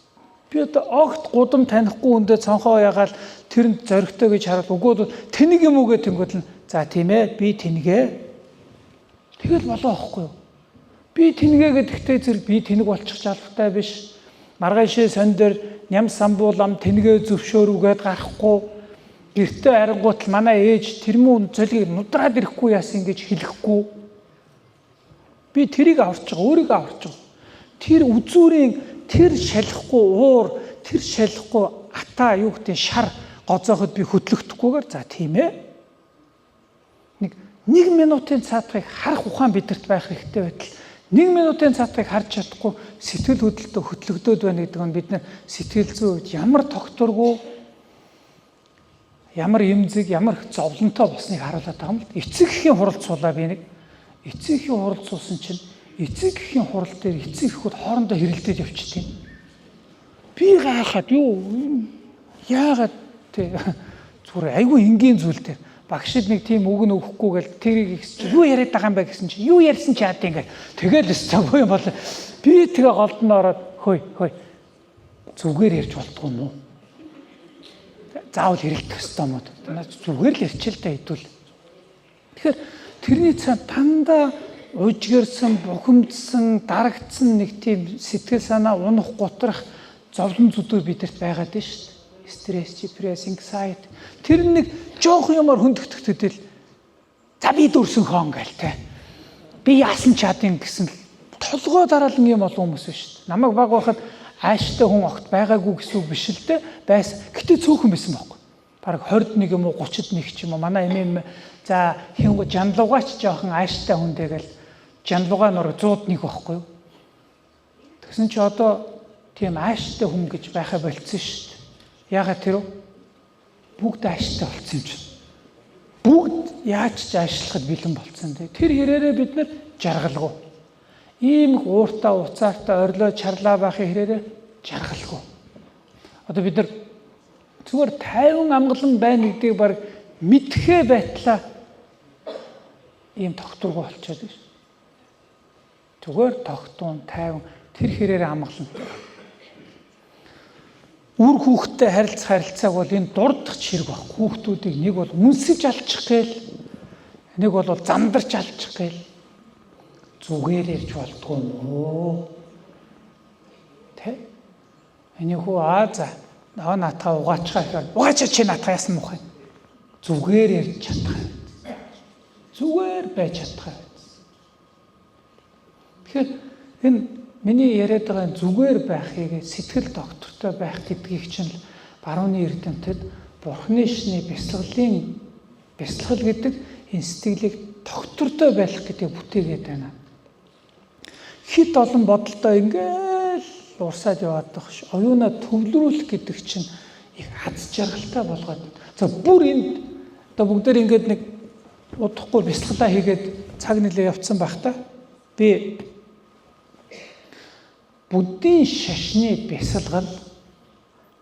[SPEAKER 1] Би одоо огт гудам танихгүй хүндээ цонхоо ягаал тэрэнд зоригтой гэж хараад өгөөд тэнэг юм уу гэх тэнгуэл нь за тийм ээ би тэнэгэ. Тэгэл болоо байхгүй юу? Би тэнэгэ гэдэгтээ зэрэг би тэнэг болчих жалбартай биш. Маргаашээ сон дээр ням самбуулам тэнэгэ зөвшөөрүүгээд гарахгүй. Гэртээ харангуут манай ээж тэрмүү золийг нудраад ирэхгүй яасан гэж хэлэхгүй. Би тэрийг аварч байгаа, өөрийгөө аварч байгаа. Тэр үзүүрийн тэр шалихгүй уур, тэр шалихгүй ата юу гэдэг шар гоцооход би хөдлөгдөхгүйгээр за тийм ээ. Нэг минутын цаатгыг харах ухаан бидэрт байх хэрэгтэй байтал 1 минутын цаатгыг харж чадахгүй сэтгэл хөдлөлтөд хөтлөгдөд байна гэдэг нь бид нар сэтгэл зүйд ямар тогтворгүй ямар эмзэг, ямар зовлонтой болсныг харуулдаг юм л. Эцэг эхийн хурал цуулаа би нэг. Эцэг эхийн хурал цуусан чинь эцэг эхийн хурал дээр эцэг эхүүд хоорондоо хэрэлдээд явчихдаг. Би гайхаад юу яагаад те зүгээр айгүй энгийн зүйл дээр багшид нэг тийм үг өгөхгүй гэл тэрийг ихс юу яриад байгаа юм бэ гэсэн чинь юу ярьсан чи яад ингэ тэгэл өсцөөгүй юм бол би тэгээ голдно ороод хөөе зүгээр ярьж болдгоо юм уу? Заавал хэрэгдэх ёстой юм уу? Зүгээр л ярьчихэл та хэдүүл. Тэгэхээр тэрний цаана дандаа ужгэрсэн, бухимдсан, дарагдсан нэг тийм сэтгэл санаа унах, гутрах, зовлон зүдүүд бидэрт байгаад байна шүү дээ. Стресс, депресс, anxiety. Тэр нэг жоох юмар хөндөгдөхөдөл за би дүрсэн хон гээл те. Би яасан чадин гэсэн толгой дараалан юм олон хүмүүс байна шүү дээ. Намайг баг байхад ааштай хүн огт байгаагүй гэсэн үг биш л дээ. Байсан. Гэтэ цөөхөн байсан байхгүй. Бараг 21 юм уу 31 ч юм уу манай эмэм за хингу жанлуугаач жоохон ааштай хүндээ гэл жанлуугаа нөр 101 байхгүй юу. Тэгсэн чи одоо тийм ааштай хүн гэж байхаа болцсон шүү дээ. Яагаад тэр бүгд ааштай болсон юм чинь. Бүгд яаж ч аашлахад бэлэн болсон дээ. Тэр хэрээрээ бид нар жаргалгүй. Ийм их ууртаа уцаартай орилоо чарлаа байхын хэрээрээ жаргалгүй. Одоо бид нар зүгээр 50 амгалан байна гэдгийг баг мэдхээ байтлаа ийм тогтворгүй болчиход байна. Зүгээр тогтун 50 тэр хэрээрээ амгалан. Үр хүүхдтэй харилцааг бол энэ дурдах хэрэг баг. Хүүхдүүдийг нэг бол үнсэж алчих гээл, нэг бол замдарч алчих гээл. Зүгээр ярьж болдгоо мó. Тэ? Энийг хөө за наатаа угаачгаа гэхээр угаачаа чи наатаа яасан мөх вэ? Зүгээр ярьж чадах. Зүгээр байж чадах. Тэгэхээр энэ миний яриад байгаа зүгээр байхыг сэтгэл доктортой байх гэдгийг чинь барууны эрдэмтэд Бурхны шний бясалгал гэдэг энэ сэтгэлийг доктортой байх гэдэг бүтээгээд байна. Хит олон бодолтой ингээл урсаад яваад байх ш. Оюунаа төвлөрүүлэх гэдэг чинь их аз жаргалтай болгоод. За бүр энд одоо бүгдээр ингээд нэг удахгүй бясалгалаа хийгээд цаг нэлээ явцсан байх та. Би Буддийн шашны бясалгал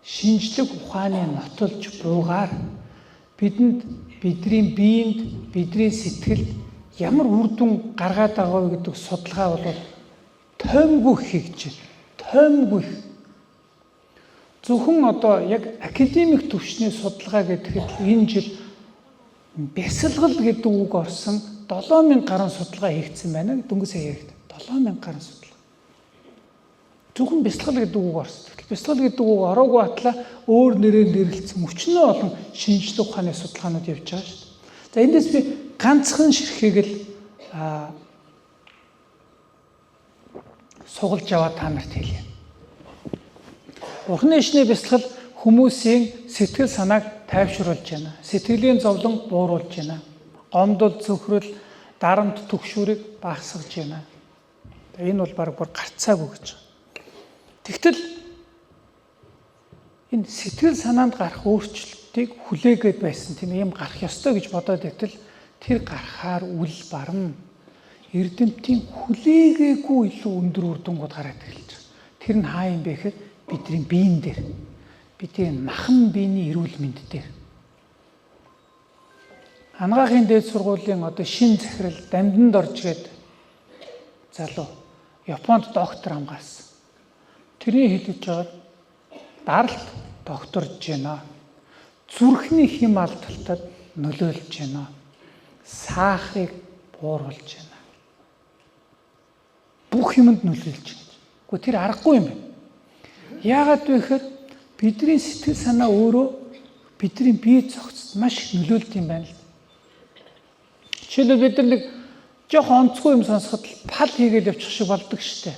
[SPEAKER 1] шинжлэх ухааны нотолж буугаар бидэнд бидний биед бидний сэтгэлд ямар үр дүн гаргаад байгаа вэ гэдэг судалгаа бол тоймгүй хийж байна. Тоймгүй. Зөвхөн одоо яг академик түвшний судалгаа гэхэд энэ жил бясалгал гэдэг үг орсон 7000 гаруй судалгаа хийгдсэн байна. Дөнгөж сая яригд 7000 гаруй судалгаа. Зөвхөн бясалгал гэдэг үг орсон. Бясалгал гэдэг үг ороогүй батлаа өөр нэрээр нэрлэлсэн өчнөө олон шинжлэх ухааны судалгаанууд явж байгаа шүү дээ. За эндээс би ганцхан ширхгийг л сугалж аваад та нарт хэлье. Бурхны ишний бясалгал хүмүүсийн сэтгэл санааг тайвшруулж байна. Сэтгэлийн зовлон бууруулж байна. Гомдол, цөхрөл, дарамт, түгшүүрийг багасгаж байна. Энэ бол баг бүр гарцаагүй гэж. Тэгтэл энэ сэтгэл санаанд гарах өөрчлөлтийг хүлээгээд байсан тийм юм гарах ёстой гэж бодоод итэл тэр гарахаар үл барна. Эрдэмтийн хүлээгээгүй илүү өндөр үр дүнгууд гараад эхэлж байна. Тэр нь хаа юм бэ гэхээр бидний биеийн дээр, бидний махан биений эрүүл мэнд дээр. Ангаахын дээд сургуулийн шин захирал Дамданд орж гээд залуу Японд доктор хамгаалсан. Тэрний хэлж байгаа даралт докторж байна. Зүрхний хэм алдалтад нөлөөлж байна. Сахарыг бууруулж байна. Бүх юмд нөлөөлж байна. Гэхдээ тэр аргагүй юм байна. Яагаад вэ гэхээр бидний сэтгэл санаа өөрөө бидний бие зохицод маш их нөлөөлт юм байна л. Жишээлбэл бид нэг жоохон онцгүй юм сонсоход пал хийгээл явчих шиг болдог шүү дээ.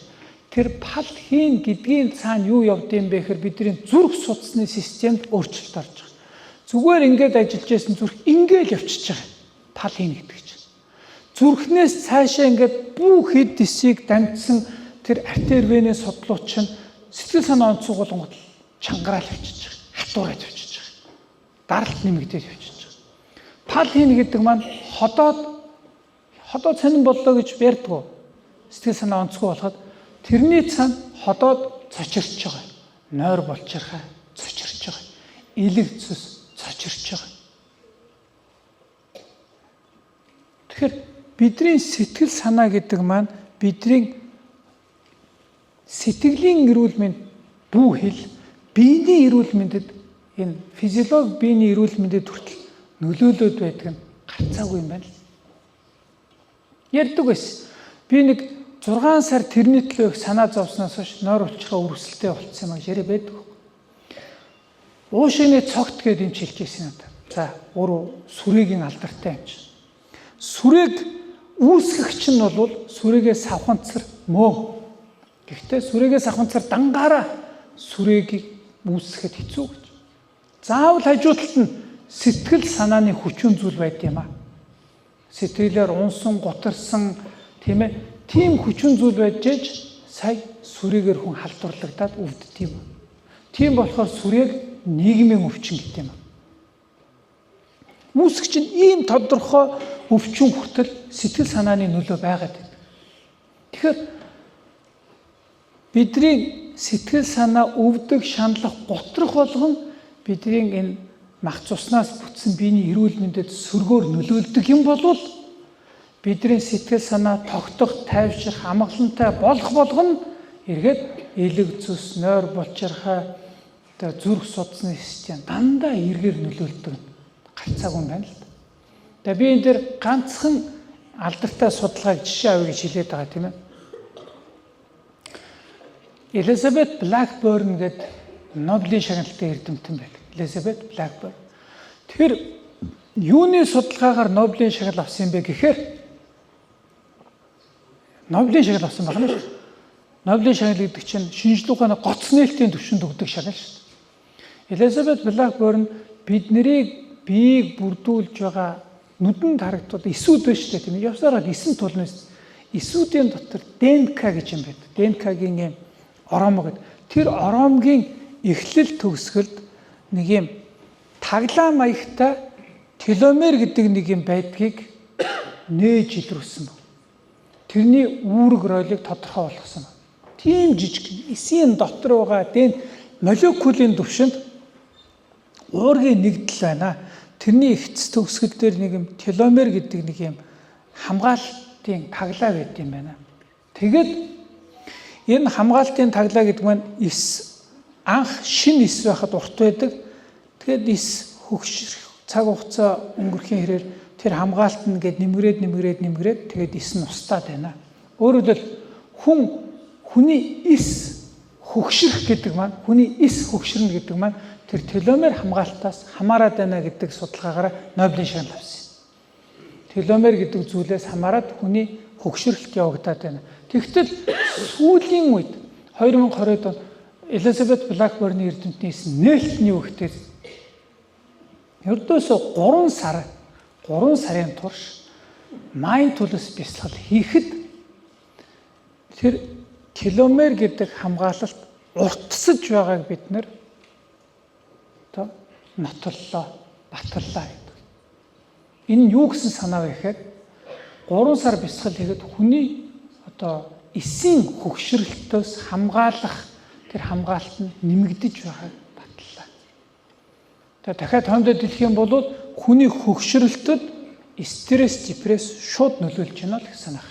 [SPEAKER 1] Тэр пал хийн гэдгийн цаана юу явд юм бэ гэхээр бидний зүрх судасны системд өөрчлөлт орж байгаа. Зүгээр ингээд ажиллаж байсан зүрх ингээд явчихж байгаа. Пал хийн гэдэг чинь. Зүрхнээс цаашаа ингээд бүх хэд дисийг дамжсан тэр артер вены судлууч нь сэтгэл санаа онцгойлгонгод чангараал явчихж байгаа. Хатуураад явчихж байгаа. Даралт нэмэгдээд явчихж байгаа. Пал хийн гэдэг маань ходоод сонирн боллоо гэж ярьдгүй. Сэтгэл санаа онцгой болоход тэрний цаана ходоод цочирч байгаа. Нойр болчирхай цочирч байгаа. Илэг цус цочирч байгаа. Тэгэхээр бидний сэтгэл санаа гэдэг маань бидний сэтгэлийн эрүүл мэнд бүү хэл биений эрүүл мэндэд энэ физиологи биений эрүүл мэндэд хүртэл нөлөөлөд байдаг нь гарцаагүй юм байна. Ярьдаг байсан. Би нэг 6 сар тэрний төлөө санаа зовсноос хойш нойр улчраа өрсөлтэй болцсон юм яриа байдаг. Уушигны цогт гэдэг юм хэлж ирсэн надад. За, өөрөө сүрээгийн алдартай юм чинь. Сүрээг үүсгэгч нь бол сүрээгээ савханцар мөө. Гэхдээ сүрээгээ савханцар дангаараа сүрээгийг үүсгэхэд хэцүү гэж. Заавал хажуу талд нь сэтгэл санааны хүчин зүйл байд юм аа. Сэтгэлээр унсан, гутарсан тийм ээ, тийм хүчин зүйл байж сая сүрээгээр хүн халдварлагдаад өвддөг юм. Тийм болохоор сүрээг нийгмийн өвчин гэдэг юм. Үүсгэгч нь ийм тодорхой өвчин хүртэл сэтгэл санааны нөлөө байгаад байна. Тэгэхээр бидний сэтгэл санаа өвдөг, шаналх, готрох болгон бидний энэ мах цуснаас бүтсэн биений эрүүл мэндэд сөргөөр нөлөөлдөг юм бол бидний сэтгэл санаа тогтох, тайвшрах, амгалантай болох болгоно эргээд элэг зүс, нойр булчирхай, зүрх судасны систем дандаа эргээр нөлөөлдөг. Гарцаагүй юм байна л да. Тэгээ би энэ дээр ганцхан алдартай судалгааг жишээ авъя гэж хэлээд байгаа тийм ээ. Elizabeth Blackburn гэдэг Нобелийн шагналтай эрдэмтэн байдаг. Elizabeth Blackburn. Тэр юуны судалгаагаар Нобелийн шагнал авсан юм бэ гэхээр Нобелийн шагнал авсан байна шүү. Нобелийн шагнал гэдэг чинь шинжлэх ухааны гоц нээлтийн түвшинд өгдөг шагнал шүү. Elizabeth Blackburn биднийг биеийг бүрдүүлж байгаа нүдэнд харагдвал эсүүд байна шүү дээ тийм ээ. Явсараа 9 тулнаас эсүүдийн дотор ДНК гэж юм байдаг. ДНК-гийн юм оромог гэдэг. Тэр оромгийн эхлэл төгсгөлд нэг юм таглаа маягтай теломер гэдэг нэг юм байдгийг нээж илрүүлсэн баг. Тэрний үүрэг ролыг тодорхой болгосон баг. Тийм жижиг эсийн дотор байгаа молекулын түвшинд уургийн нэгдэл байна. Тэрний эхцс төгсгөл дээр нэг юм теломер гэдэг нэг юм хамгаалтын таглаа гэдэг юм байна. Тэгээд энэ хамгаалтын таглаа гэдэг маань анх шин эс байхад урт байдаг. Тэгээд эс хөгшрөх цаг хугацаа өнгөрхийн хэрээр тэр хамгаалт нь гээд нэмгрээд тэгээд эс нь устдаад байна. Өөрөөр хэлбэл хүний эс хөгшрөх гэдэг маань хүний эс хөгшрнө гэдэг маань тэр теломер хамгаалтаас хамаарат байна гэдэг судалгаагаар Нобелийн шагнал авсан. теломер гэдэг зүйлээс хамаарат хүний хөгшрөлт явагдаад байна. Тэгтэл сүүлийн үед 2020 он Элизабет Блэкберний эрдэмтнээс нээлтний үгтэй ердөөсөө 3 сарын турш mindfulness бясалгал хийхэд тэр теломер гэдэг хамгаалалт уртсаж байгааг бид нэр нотлолоо, батлалаа гэдэг. Энэ нь юу гэсэн санаа вэ гэхээр 3 сар бясалгал хийгээд хүний эсийн хөгшрөлтөөс хамгаалах тэр хамгаалалт нь нэмэгдэж байгааг батлалаа. Тэгээ дахиад томдод хэлэх юм бол хүний хөгшрөлтөд стресс, депресс шууд нөлөөлж байна л гэсэн санаа.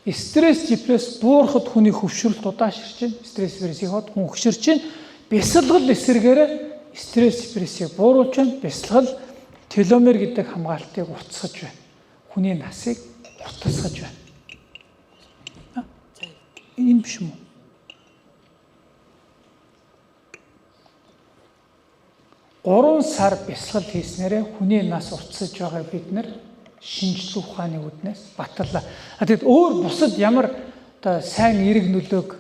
[SPEAKER 1] Стресс, депресс буурахад хүний хөвшрөлт удааширч байна. Стресс, депресс иход хүн хөвширч байна. Бясалгал эсэргээрээ стресс, депрессийг бууруулж байна. Бясалгал теломер гэдэг хамгаалтыг уртсгаж байна. Хүний насыг уртсгаж байна. Энэ биш юм уу? Гурван сар бясалгал хийснээрээ хүний нас уртсаж байгааг бид нэр шинжлэх ухааны үднээс батлаа. Тэгэд өөр бусад ямар сайн эерэг нөлөөг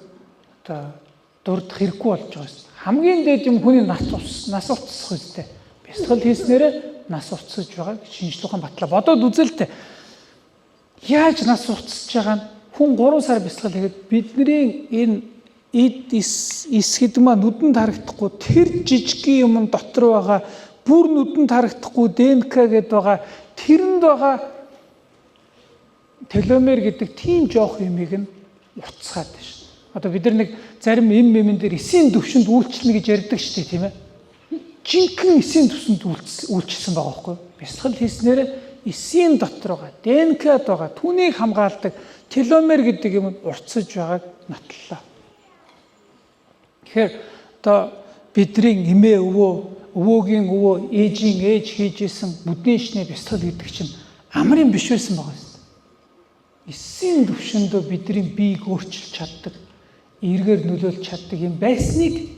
[SPEAKER 1] дурдах хэрэггүй болж байгаа юм. Хамгийн дээд юм хүний нас уртсах үстэй. Бясалгал хийснээрээ нас уртсаж байгааг шинжлэх ухаан батлаа. Бодоод үзэлтэй. Яаж нас уртсаж байгаа нь хүн 3 сар бясалгал хийгээд бидний энэ эд эсгэд маань нүдэнд харагдахгүй тэр жижигхэн юм дотор байгаа бүр нүдэнд харагдахгүй ДНК гэдээ байгаа тэрэнд байгаа теломер гэдэг тийм жоох юмыг нь уртсгаад байна шүү. Одоо бид нар нэг зарим эмэн дээр эсийн төвшөнд үйлчлэнэ гэж ярьдаг шүү дээ, тийм ээ. Жинхэнэ эсийн төвшөнд үйлчилсэн байгаа байхгүй юу? Бясалгал хийснээр эсийн дотор байгаа ДНК-д байгаа түүнийг хамгаалдаг теломер гэдэг юм уртсаж байгааг нотлоо. Тэгэхээр бидний эмээ өвөөгийн өвөө ээжийн ээж хийжсэн бүдний шний бясалгал гэдэг чинь амрын биш байсан байгаа юм. Эсийн төвшөндөө бидний биеийг өөрчилж чаддаг, эргээр нөлөөлж чаддаг юм байсныг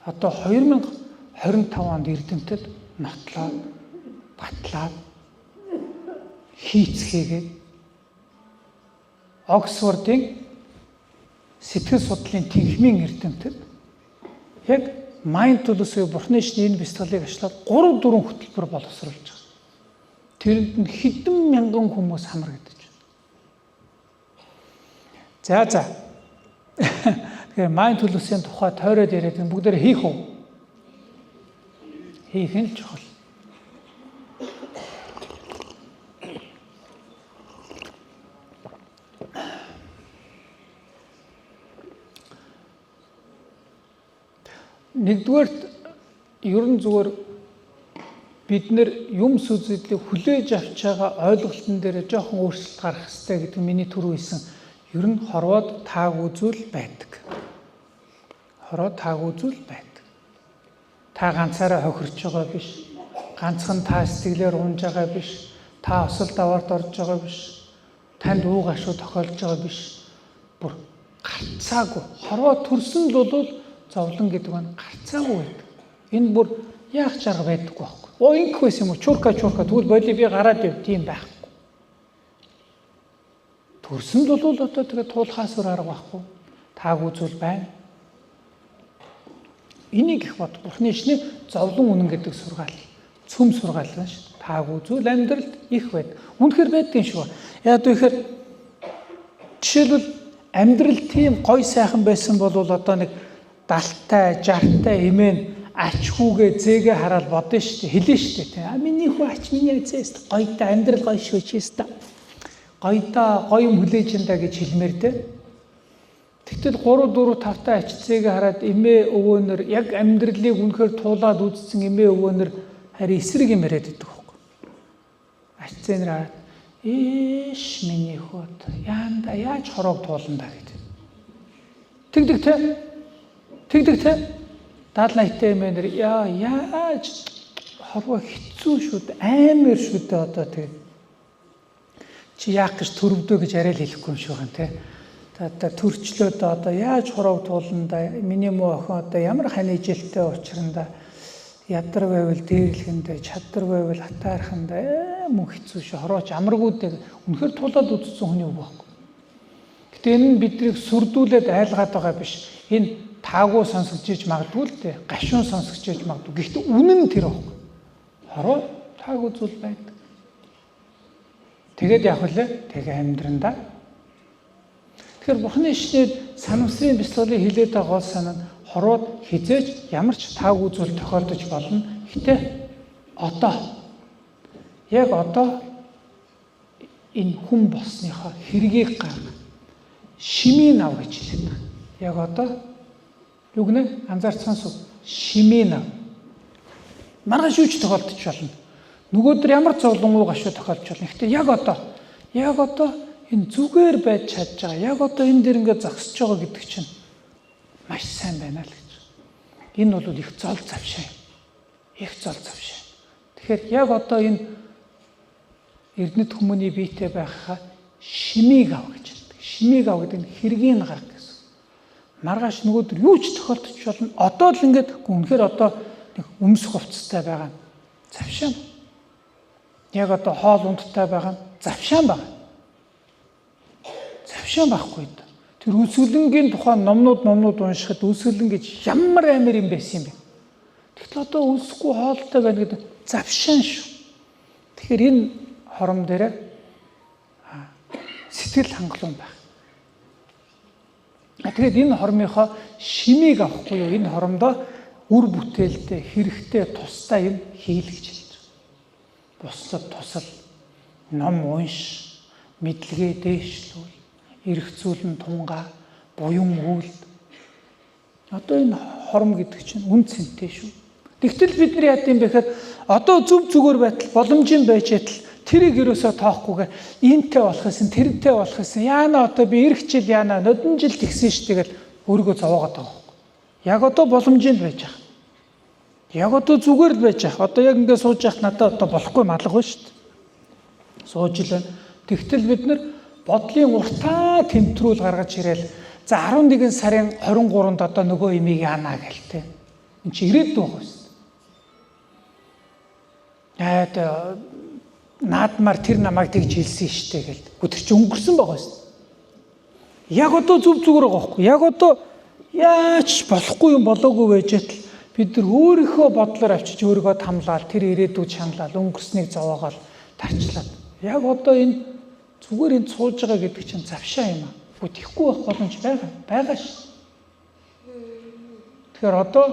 [SPEAKER 1] одоо 2025 онд эрдэмтэд нотлоод батлаад хийцгээгээд Оксфордын сэтгэл судлалын тэнхимийн эрдэмтэд яг mindfulness-ийг бурхны шний энэ бясалгалыг ачлаад 3-4 хөтөлбөр боловсруулж байгаа. Тэрэнд нь хэдэн мянган хүмүүс хамрагдаж байна. За. Тэгэхээр mindfulness-ийн тухай тойроод яриад бүгдээр хийх үү? Хийх нь чухал. Нэгдүгээрт ер нь зүгээр бид нэр юм сүзэдлийг хүлээж авч байгаа ойлголтын дээр жоохон өөрчлөлт гарах хэрэгтэй гэдэг миний түрүү хэлсэн. Ер нь хорвоод таагүй зүйл байдаг. Хороо таагүй зүйл байдаг. Та ганцаараа хохирч байгаа биш. Ганцхан та сэтгэлээр унж байгаа биш. Та осол даваарт орж байгаа биш. Танд уу гашуу тохиолж байгаа биш. Бүр гарцаагүй. Хорвоо төрсөн л бол зовлон гэдэг нь гарцаагүй байдаг. Энэ бүр яах чарга байдаггүй байхгүй. Инх байсан юм уу? Чурка тэгвэл боли би гараад ив тийм байхгүй. Төрсөнд бол одоо тэгээ туулахаас өөр арга байхгүй. Таагүй зүйл байна. Энийг их бод. Бурхны шний зовлон үнэн гэдэг сургаал. Цөм сургаал байна шүү. Таагүй зүйл амьдралд их байдаг. Үнэхээр байдгийн шүү. Яг үхээр жишээлбэл амьдрал тийм гой сайхан байсан бол одоо нэг 70-тай, 60-тай эмээн ачхүүгээ зээгээ хараад бодно шүү дээ. Хэлнэ шүү дээ. Миний хүү ач миний зээст гойтой амьдрал гоё шүү чиста. Гойтой гоё юм хүлээж энэ гэж хэлмээр дээ. Тэгтэл 3 4 5 та ач зээгээ хараад эмээ өвөөнөр яг амьдралыг үнэхээр туулаад үзсэн эмээ өвөөнөр харин эсрэг юм яриад байдаг байхгүй. Ач зээнэр хараад иш миний хөөд яанда яаж хороог туулна да гэдэг. Тэгдэг те 70 80-тай эмээнэр яаж хорвоо хэцүү шүү дээ амар шүү дээ одоо тэгээ чи яах гэж төрөвдөө гэж арай л хэлэхгүй юм шүү гэн те та төрчлөөд одоо яаж хороог туулна да миний муу охин одоо ямар хань жилтэй учранда ядар байвал дээрлэхэндээ, чадвар байвал хатаархандаа мөн хэцүү шүү. Хорооч амаргуудыг үнэхээр тулаад үзсэн хүний үг байхгүй. Гэтэ энэ нь биднийг сүрдүүлээд айлгаад байгаа биш. Энэ таагүй сонсогч иж магадгүй л дээ. Гашуун сонсогч иж магадгүй. Гэхдээ үнэн нь тэр байхгүй. Хороо таагүй зүйл байдаг. Тэгээд явах лээ. Тэгээ амьдрандаа. Тэгэхээр Бурхны шнээр санамсрын бяцлаглыг хилээд байгаа гол санаа нь хороод хизээж ямар ч таагүй зүйл тохиолдож болно. Гэтэ одоо яг одоо энэ хүн болсныхоо хэргийг гарга. Шимийн ав гэж хэлдэг. Яг одоо юу гэнэ анзаарсан суу шимийн ав. Маргааш юу ч тохиолдож болно. Нөгөөдөр ямар зовлонгуй гашуу тохиолдож болно. Гэтэ яг одоо энэ зүгээр байж чадж байгаа. Яг одоо энэ дэр ингээд зогсож байгаа гэдэг чинь маш сайн байна л гэж. Энэ бол их зол завшаа. Их зол завшаа. Тэгэхээр яг одоо энэ эрдэнэт хүмүүний биетэй байхаа шимийг ав гэж хэлдэг. Шимийг ав гэдэг нь хэргийг гарах гэсэн. Маргааш нөгөөдөр юу ч тохиолдож болно. Одоо л ингээд үнэхээр одоо нэг өмсөх хувцастай байгаа. Завшаа. Яг одоо хоол ундтай байгаа. Завшаа байгаа. Завшаа байхгүй. Тэр үсгэлэнгийн тухайн номнууд уншихад үсгэлэн гэж ямар амар юм байсан юм бэ? Тэгтэл одоо үсэхгүй хоолтой байна гэдэг завшаан шүү. Тэгэхээр энэ хором дээр сэтгэл хангалуун байх. Тэгээд энэ хормынхоо шимийг авахгүй юу? Энэ хоромдоо үр бүтээлтэй, хэрэгтэй, тустай юм хийл гэж хэлж байна. Бусдад тусал, ном унш, мэдлэгээ дээшлүүл, эрх зүйлэн тунгаа, буян үйлд. Одоо энэ хором гэдэг чинь үн цэнтэй шүү. Тэгтэл бид нар яа гэм бэ гэхээр одоо зөв зүгээр байтал боломжийн байж байтал тэрийг юусоо тоохгүйгээр иймтэй болох гэсэн, тэрнтэй болох гэсэн. Яана одоо би эх жил яана нодон жил тэгсэн ш тэгэл өөрийгөө зовоогоод байгаа юм. Яг одоо боломжийн байж байгаа. Яг одоо зүгээр л байж байгаа. Одоо яг ингэ сууж яхад надад одоо болохгүй малга байна шүү дээ. Сууж л байна. Тэгтэл бид нар бодлын уртаа тэмтрүүл гаргаж ирээл за 11 сарын 23-нд одоо нөгөө имийг яана гэлтэй. Энд чи ирээдүйн байгаа шүү дээ. Наадмаар тэр намайг тэгж хэлсэн штэ гэл. Өдөр чи өнгөрсөн байгаа шүү дээ. Яг одоо зүг зүгээр байгаа байхгүй. Яг одоо яаж болохгүй юм болоогүй байж тал бид нар өөрийнхөө бодлоор авчиж өөрийгөө тамлаад тэр ирээдүйд шаналал өнгөрснийг зовоогоол тарчлаад. Яг одоо энэ зүгээр энд сууж байгаа гэдэг чинь завшаа юм аа. Бүтэхгүй байх боломж байгаа шүү. Тэгэхээр одоо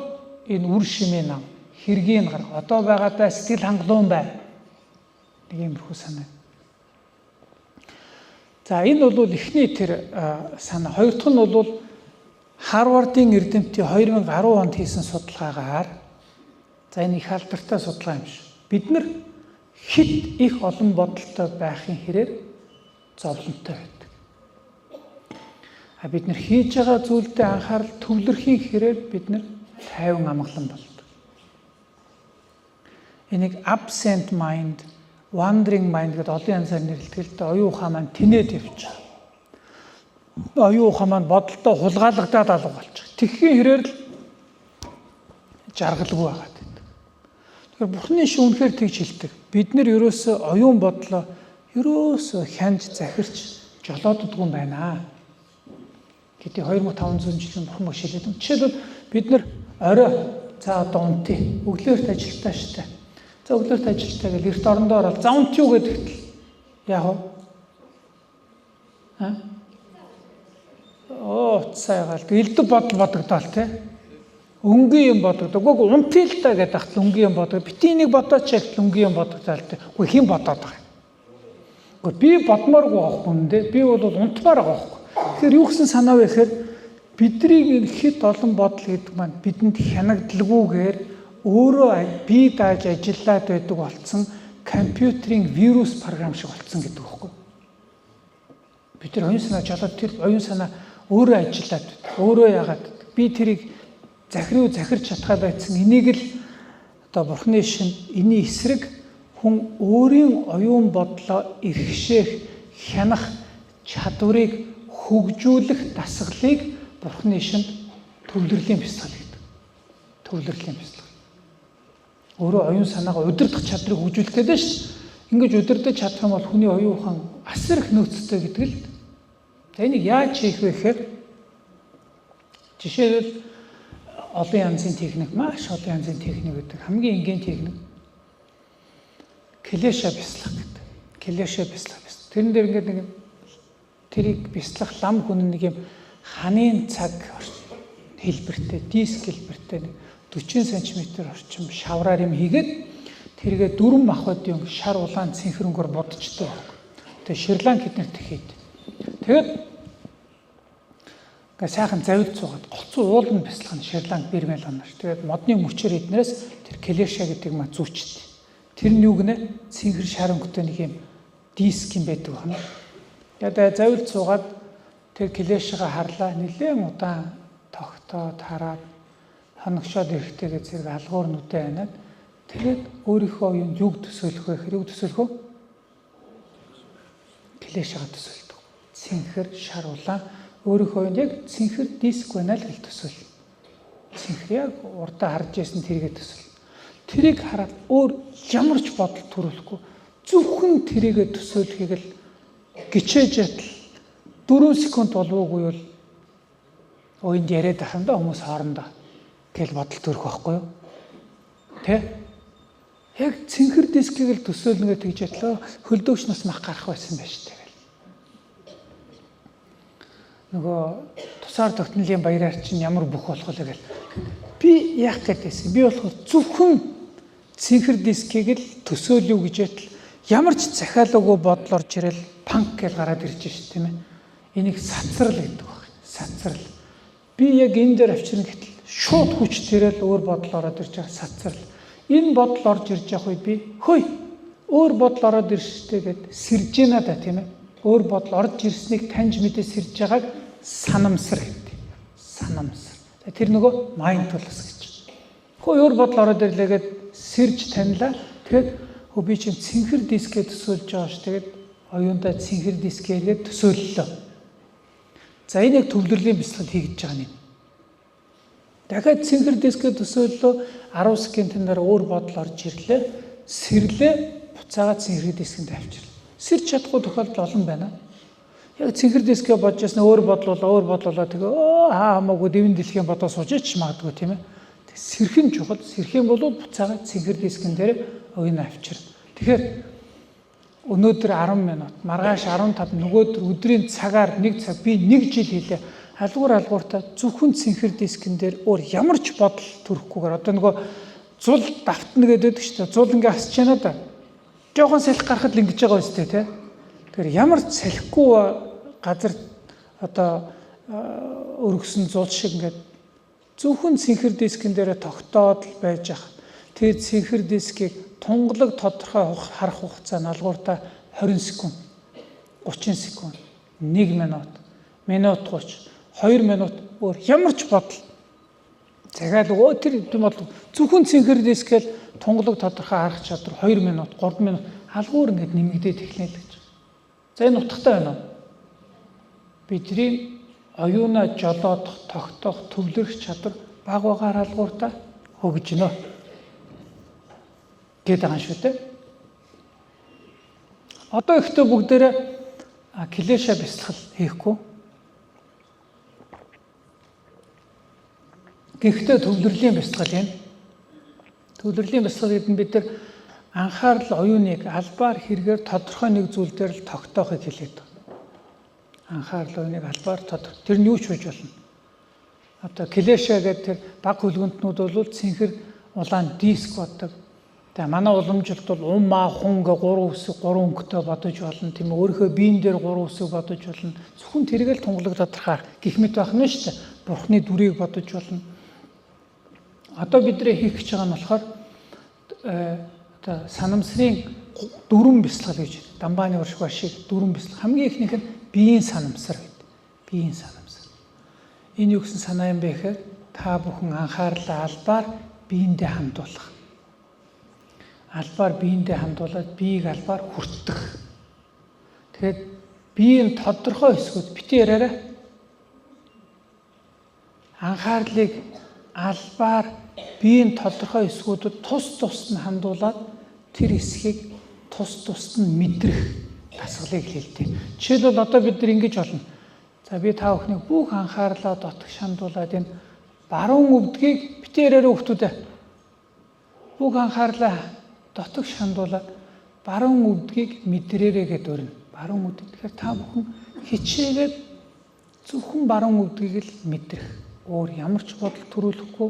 [SPEAKER 1] энэ үр шимээ нам хэргийг гарга. Одоо байгаадаа сэтгэл хангалуун бай. Нэг юмрхүү санаа. За энэ бол эхний тэр санаа. Хоёр дахь нь бол Харвардын эрдэмтдийн 2010 онд хийсэн судалгаагаар за энэ их алдартай судалгаа юм шиг. Бид нар хит их олон бодолтой байхын хэрээр зовлонтой байдаг. Бид нар хийж байгаа зүйлдээ анхаарал төвлөрхийн хэрээр бид нар тайван амгалан болдог. Энийг absent mind, wandering mind гэдэг олон янзаар нэрлэдэг л дээ. Оюун ухаан маань тэнээд явчих. Оюун ухаан маань бодолтой хулгайлагдаад алга болчих. Тэгхийн хэрээр л жаргалгүй байгаад байдаг. Тэгэхээр Бурхны шүүнхээр тэгж хэлдэг. Бид нар ерөөсөө оюун бодлоо ерөөсөө хянж захирч жолооддгүй юм байна. Гэтэл 2500 жилийн Бурхан мөшөлөд. Жишээлбэл бид нар орой за одоо унтъя. Өглөөрт ажилтаа штэ. За өглөөрт ажилтаа гэл эрт орондоо ороод за унт юу гэдэгт яах вэ? Цайгаал элдв бодол бодогдоол тий. Өнгийн юм бодогдоо. Үгүй унтъя л та гэдэг ахтал өнгийн юм бодогдоо. Битинийг бодооч яг өнгийн юм бодогдоол тий. Үгүй хэн бодоод байгаа юм? Үгүй би бодмооргүй авах юм дээ. Би бол унтмаар байгаа байхгүй. Тэгэхээр юу гэсэн санаа вэ гэхээр бидний хит олон бодол гэдэг маань бидэнд хянагдлаггүйгээр өөрөө бие дааж ажиллаад байдаг болцсон компьютерийн вирус програм шиг болцсон гэдэг байхгүй. Бид тэр оюун санаа жолоод тэр оюун санаа өөрөө ажиллаад өөрөө яагаад би тэрийг захирч чадхаа байсан. Энийг л одоо Бурхны шин энэний эсрэг хүн өөрийн оюун бодлоо эрхшээх, хянах чадварыг хөгжүүлэх дасгалыг Бурхны шинд төвлөрлийн бяцлал гэдэг. Төвлөрлийн бяцлал. Өөрөө оюун санаагаа удирдах чадрыг хөгжүүлэх гэдэг шүү дээ. Ингэж удирдах чадах юм бол хүний оюун ухаан асар их нөөцтэй гэдэг л. За энийг яаж хийх вэ гэхээр жишээлбэл олон янзын техник, маш олон янзын техник гэдэг. Хамгийн энгийн техник клеша бяцлах гэдэг. Клеша бяцлах. Тэрэн дээр ингээд нэг тэрийг бяцлах лам хүн нэг юм ханын цаг хэлбэртэй, диск хэлбэртэй 40 см орчим шавраар юм хийгээд тэргээ дөрвөн мах бод шар улаан цэнхрэнгөөр бодчихдог. Тэгээ Шри-Ланк эднэрт хийд. Тэгээд ингээ сайхан завид цуугаад голцоо ууланд бяцлах нь Шри-Ланк Бирмэл оноош. Тэгээд модны мөчөр эднээс тэр клеша гэдэг ма зүүчтэй. Тэр нь юу гэнэ? Цэнхэр шар өнгөтэй нэг юм диск юм байдаг байна. Тэгээд завид цуугаад тэр клешагаа харлаа нэлээд удаан тогтоод хараад хоногшоод ирэхтэйгээ зэрэг алгуур нүдэ анаад тэгээд өөрийнхөө юунд юг төсөөлөх вэ? Хэрэг төсөөлөх үү? Клешагаа төсөөлдөг. Цэнхэр шар улаан өөрийнхөө юунд яг цэнхэр диск байна л гэж төсөөл. Цэнхэр яг урдаа харж байсан тэргээ төсөөл. Тэрийг хараад өөр ямар ч бодол төрүүлэхгүй зөвхөн тэрийгэ төсөөлөхийг л гिचээж ятал 4 секунд болоогүй бол өөнд яриад ахын да хүмүүс хоорондоо гэл бодол төрөх байхгүй юу? Тэ? Яг цэнхэр дискийг л төсөөлнө гэж ятлаа хөлдөөгч нас мах гарах байсан байж тэгэл. Нөгөө тусаар тогтнолын баяраар чинь ямар бүх болох вэ гэл. Би яах гэдээсэн. Би болохоор зөвхөн цэнхэр дискийг л төсөөлөв гэж ятал ямар ч захиалаагүй бодол орж ирэл панк гэж гараад ирж шээ тийм ээ. Энийг сацрал гэдэг баг. Сацрал. Би яг энэ дээр авчирна гэтэл шууд хүч төрөл өөр бодол ороод ирж байгаа сацрал. Энэ бодол орж ирж явах үед би хөөе өөр бодол ороод иржтэй гэд сэрж ийна да тийм ээ. Өөр бодол орж ирснийг таньж мэдээ сэрж байгааг санамсар гэдэг. Санамсар. Тэр нөгөө mindfulness гэж. Хөөе өөр бодол ороод ирлээгээд сэрж таньлаа. Тэгэхэд би чинь цэнхэр дисгээ төсөөлж байгаа ш. Тэгээд оюундаа цэнхэр дискээргээ төсөөллөө. За энийг төвлөрлийн бяцлал хийгдэж байгаа юм. Дахиад цэнхэр дисгээ төсөөллөө 10 секундээр өөр бодол орж ирлээ. Сэрлээ буцаагаад цэнхэр дискэнд авчирлаа. Сэрч чадахгүй тохиолдол олон байна. Яг цэнхэр дисгээ бодож ясна өөр бодол тэгээ хамаагүй дэвэн дэлхийн бодоо суужаач магадгүй тийм ээ. Сэрхэн чухал. Сэрхэн бол буцаагаад цэнхэр дискэн дээр оюун авчирна. Тэгэхээр өнөөдөр 10 минут, маргааш 15, нөгөөдөр өдрийн цагаар 1 цаг би 1 жил хийлээ. Алгууртаа зөвхөн цэнхэр дискэн дээр өөр ямар ч бодол төрөхгүйгээр одоо нөгөө зул давтна гэдэг шүү дээ. Зул ингээ хасч яана да. Жохон салхи гарахад л ингэж байгаа үстэй тий. Тэгэхээр ямар ч салхигүй газар одоо өргөсөн зул шиг ингээд зөвхөн цэнхэр дискэн дээр тогтоод л байж ах. Тэгээд цэнхэр дискийг тунгалаг тодорхой харах хугацаа нь алгууртаа 20 секунд, 30 секунд, 1 минут, минут 30, 2 минут өөр ямар ч бодол. Цагаал тэр юм бол зөвхөн цэнхэр дискэл тунгалаг тодорхой харах чадвар 2 минут, 3 минут алгуур ингээд нэмэгдээд эхлэв гэж. За энэ утгатай байна уу? Бидний оюунаа жолоодох, тогтоох, төвлөрөх чадвар баг багаар алгууртаа хөгжинө. Гэдэг байгаа шүү дээ. Одоо ихтэй бүгдээрээ клеша бяцлал хийхгүй. Гэхдээ төвлөрлийн бяцлал юм. Төвлөрлийн бяцлал гэдэг нь бид нар анхаарал оюуныг албаар хэрэгээр тодорхой нэг зүйл дээр л тогтоохыг хэлээд байна. Анхаарал оюуныг албаар тодорхой. Тэр нь юу ч хийж болно. Одоо клеша гэдэг тэр баг хөлгөнтнүүд бол цэнхэр улаан диск боддог. Тэгээ манай уламжлалт бол хүн гэ 3 үсэг 3 өнгөтэй бодож болно тийм ээ. Өөрийнхөө биен дээр 3 үсэг бодож болно. Зөвхөн тэргээл тунгалаг тодорхой гэх мэт байх нь шүү дээ. Бурхны дүрийг бодож болно. Одоо бидний хийх гэж байгаа нь болохоор одоо санамсрын дөрвөн бяцлал гэж дамбааны уршиг шиг дөрвөн бяцлал. Хамгийн ихнийх нь биеийн санамсар гэдэг. Биеийн санамсар. Энэ юу гэсэн санаа юм бэ гэхээр та бүхэн анхаарлаа албаар биендээ хандуулах. Албаар биендээ хандуулаад биеийг албаар хүртэх. Тэгэхээр биеийн тодорхой хэсгүүд бити яриараа анхаарлыг албаар биеийн тодорхой эсгүүдэд тус тусад нь хандуулаад тэр эсхийг тус тусад нь мэдрэх дасгалыг хэлдэг. Жишээлбэл одоо бид нар ингэж болно. За би та бүхнийг бүх анхаарлаа дотгош хандуулаад энэ баруун өвдгийг битээ яриараа хүмүүстээ бүх анхаарлаа дотгош хандуулаад баруун өвдгийг мэдрээрээ гэдээ өрнө. Баруун өвдөг. Тэгэхээр та бүхэн хичээгээд зөвхөн баруун өвдгийг л мэдрэх. Өөр ямар ч бодол төрүүлэхгүй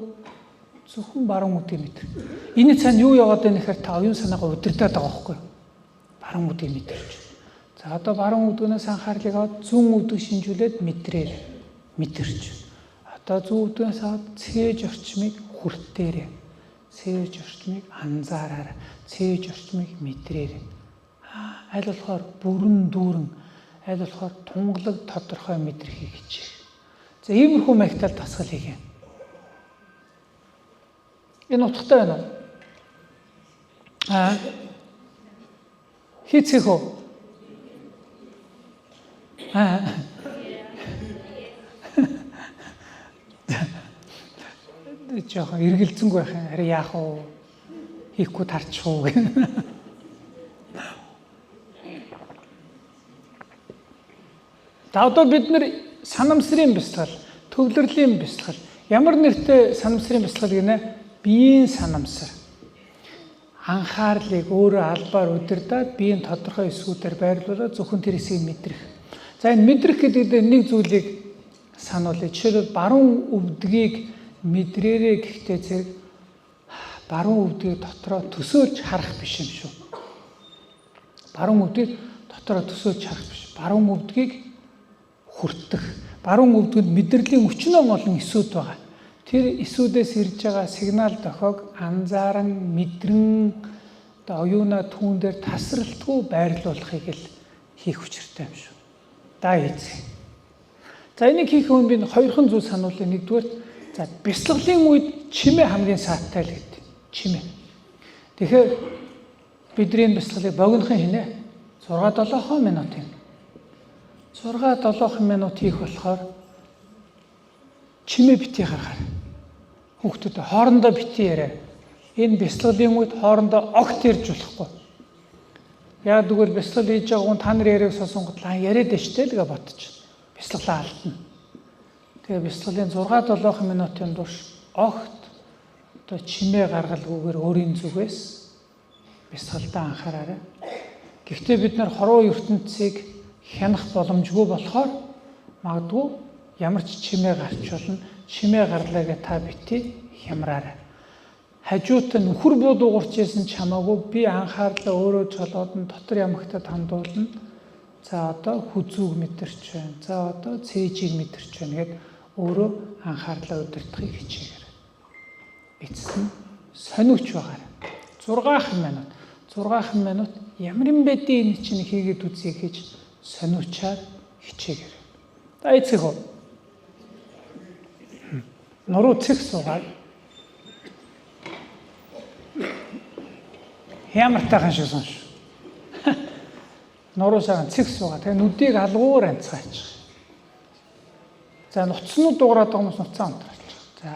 [SPEAKER 1] зөвхөн баруун өвдгийг мэдрэх. Энэ цаана юу яваад байна гэхээр та оюун санаагаа удирдах байгаа байхгүй юу? Баруун өвдгийг мэдэрч. За одоо баруун өвдгөөс анхаарлыг аваад зүүн өвдөг шинжүүлээд мэдэрч. Одоо зүүн өвдгөөс аваад цээж орчмыг хүртээрээ. Цээж орчмыг анзаараарай. Цээж орчмыг мэдрээрэй. Аль болохоор бүрэн дүүрэн, аль болохоор тунгалаг тодорхой мэдрэхийг хичээх. За иймэрхүү маягтал дасгал хийгэй. Энэ утгатай байна уу? Хийцгийх үү? Жоохон эргэлзэнгүй байх юм. Харин яах вэ? Хийхгүй тарчих уу гэх. За одоо бид нар санамсрын бясалгал, төвлөрлийн бясалгал. Ямар нэртэй санамсрын бясалгал гинэ? Биеийн санамсар. Анхаарлыг өөрөө албаар удирдаад биеийн тодорхой эсгүүдээр байрлуулаад зөвхөн тэр эсийг мэдрэх. За энэ мэдрэх гэдэг нэг зүйлийг сануулъя. Жишээлбэл баруун өвдгийг мэдрээрээ гэхдээ зэрэг баруун өвдгийг дотроо төсөөлж харах биш юм шүү. Баруун өвдгийг дотроо төсөөлж харах биш. Баруун өвдгийг хүртэх. Баруун өвдгөнд мэдрэлийн өчнөн олон эсүүд байгаа. Тэр эсүүдээс ирж байгаа сигнал дохиог анзааран, мэдрэн оюуна түүн дээр тасралтгүй байрлуулахыг л хийх учиртай юм шүү. Да эзэн. За энийг хийх хүн би хоёрхан зүйл сануулъя. Нэгдүгээр за бясалгалын үед чимээ хамгийн сааттай л гэдэг. Чимээ. Тэгэхээр бидний бясалгалыг богинохын хийнэ 6-7 минут юм. 6-7 минут хийх болохоор чимээ битгий гаргаарай. Хүүхдүүд хоорондоо битгий яриа. Энэ бясалгалын үед хоорондоо огт ярьж болохгүй. Яг тэгвэл бясалгал хийж байгаа хүн та нар яриаг сонсонгод яриад дэжтэй л гэж бодож бясалгалаа алдна. Тэгээ бясалгалын 6-7 минутын турш огт одоо чимээ гаргалгүйгээр өөрийн зүгээс бясалгалаа анхаараарай. Гэхдээ бид нар хоруу ертөнцийг хянах боломжгүй болохоор магадгүй ямар ч чимээ гарч болно. Чимээ гарлаа гэж та бити хямраарай. Хажуут нь нөхөр буудуу гурч ийсэн ч хамаагүй би анхаарлаа өөрөө жолоод нь дотор ямагтад хандуулна. За одоо хүзүүг мэдэрч байна. За одоо цээжийг мэдэрч байна гэд өөрөө анхаарлаа удирдахыг хичээгээрэй. Эцэст нь сониуч байгаарай. 6 минут ямар юм бэ дээ энэ чинь хийгээд үзье гэж сониучаар хичээгээрэй. За эцэг хөө. Нуруу цэг суугаад ямар тайхан шиг сонш. Нуруу сайхан цэг суугаад тэгээ нүдийг алгуур анцгаач. За нуцнууд дуурайд байгаа хүмүүс нуцаа унтраач. За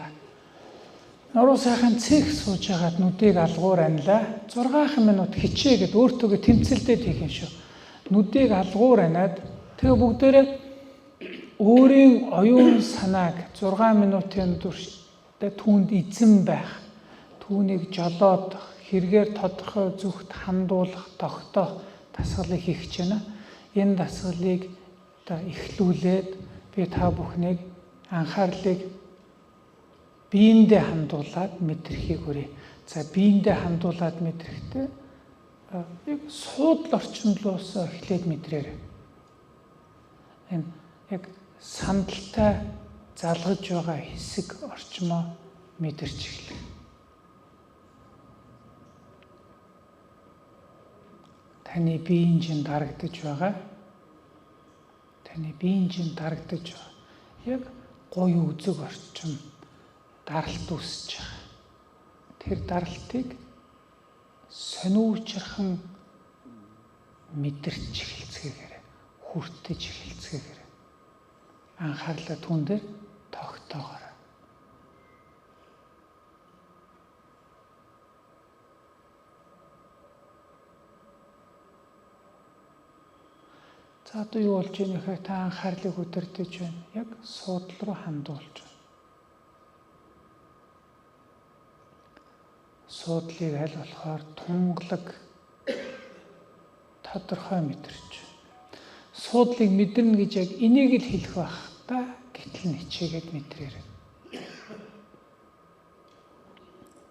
[SPEAKER 1] нуруу сайхан цэг сууж хагаад нүдийг алгуур анлаа. 6 минут хичээгээд өөртөө тэмцэлдээд хийх юм шүү. Нүдийг алгуур анаад тэгээ бүгдээрээ өөрийн оюун санааг 6 минутын турш түүнд эзэн байх, түүнийг жолоодох, хэрэгээр тодорхой зүгт хандуулах, тогтоох дасгалыг хийх гэж байна. Энэ дасгалыг одоо эхлүүлээд би та бүхнийг анхаарлыг биендээ хандуулаад мэдрэхийг хүргэе. За биендээ хандуулаад мэдрэхдээ яг суудлын орчмлоос эхлээд мэдрээрэй. Энэ яг сандалтай залгаж байгаа хэсэг орчмоо мэдэрч эхлэх. Таны биеийн жин дарагдаж байгаа. Таны биеийн жин дарагдаж байгаа. Яг гоё үзэг орчим даралт үүсэж байгаа. Тэр даралтыг сониучрхан мэдэрч эхэлцгээгээрэй. Хүртэж эхэлцгээгээрэй. Анхаарлаа түүн дээр тогтоогоорой. За одоо юу болж байна гэхээр та анхаарлыг удирдах байна. Яг суудлал руу хандуулж байна. Суудлыг аль болохоор тунгалаг тодорхой мэдэрч. Суудлыг мэдэрнэ гэж яг энийг л хэлэх байх та гэтэл ничээгээд мэдрээрэй.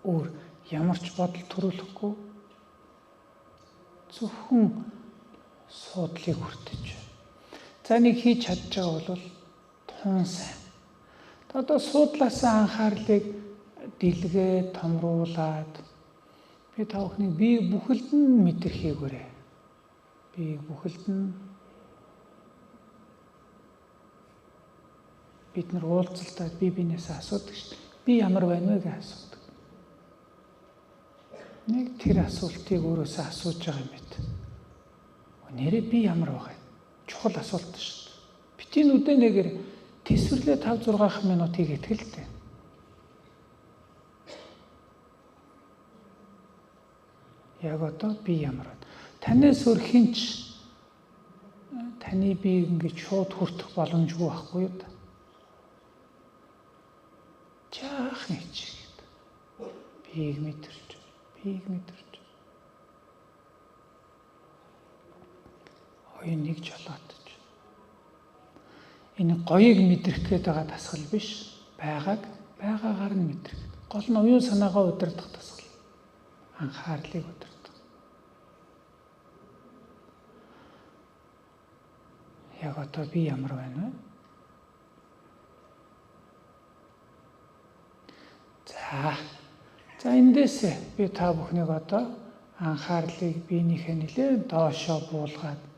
[SPEAKER 1] Өөр ямар ч бодол төрүүлэхгүй зөвхөн суудлыг хүртэж. За нэг хийж чадж байгаа бол тун сайн. Одоо суудлаасаа анхаарлыг дэлгээд томруулад би та бүхний бие бүхэлд нь мэдэрхийг өрөө. Бие бүхэлд нь бид нар уулзалтад бие биенээсээ асуудаг шүү дээ. Би ямар байна вэ гэж асуудаг. Нэг тэр асуултыг өөрөөсөө асууж байгаа юм байна. Нэрээ би ямар байгаа юм? Чухал асуулт шүү дээ. Битийн үдэнэгээр тэсвэрлээ 5-6 минутыг итгэлтэй. Яг одоо би ямар байна? Танаас өөр хинч таны биеийг ингэж шууд хүртэх боломжгүй байхгүй юу? Жаахан хичээгээд биеийг мэдэрч. Оюуныг жолоодож. Энэ гоёыг мэдрэх гээд байгаа дасгал биш. Байгаагаар нь мэдрэх. Гол нь оюун санаагаа удирдах дасгал. Анхаарлыг удирдах. Яг одоо би ямар байна вэ? За эндээсээ би та бүхнийг одоо анхаарлыг биенийхээ нэлээд доошоо буулгаад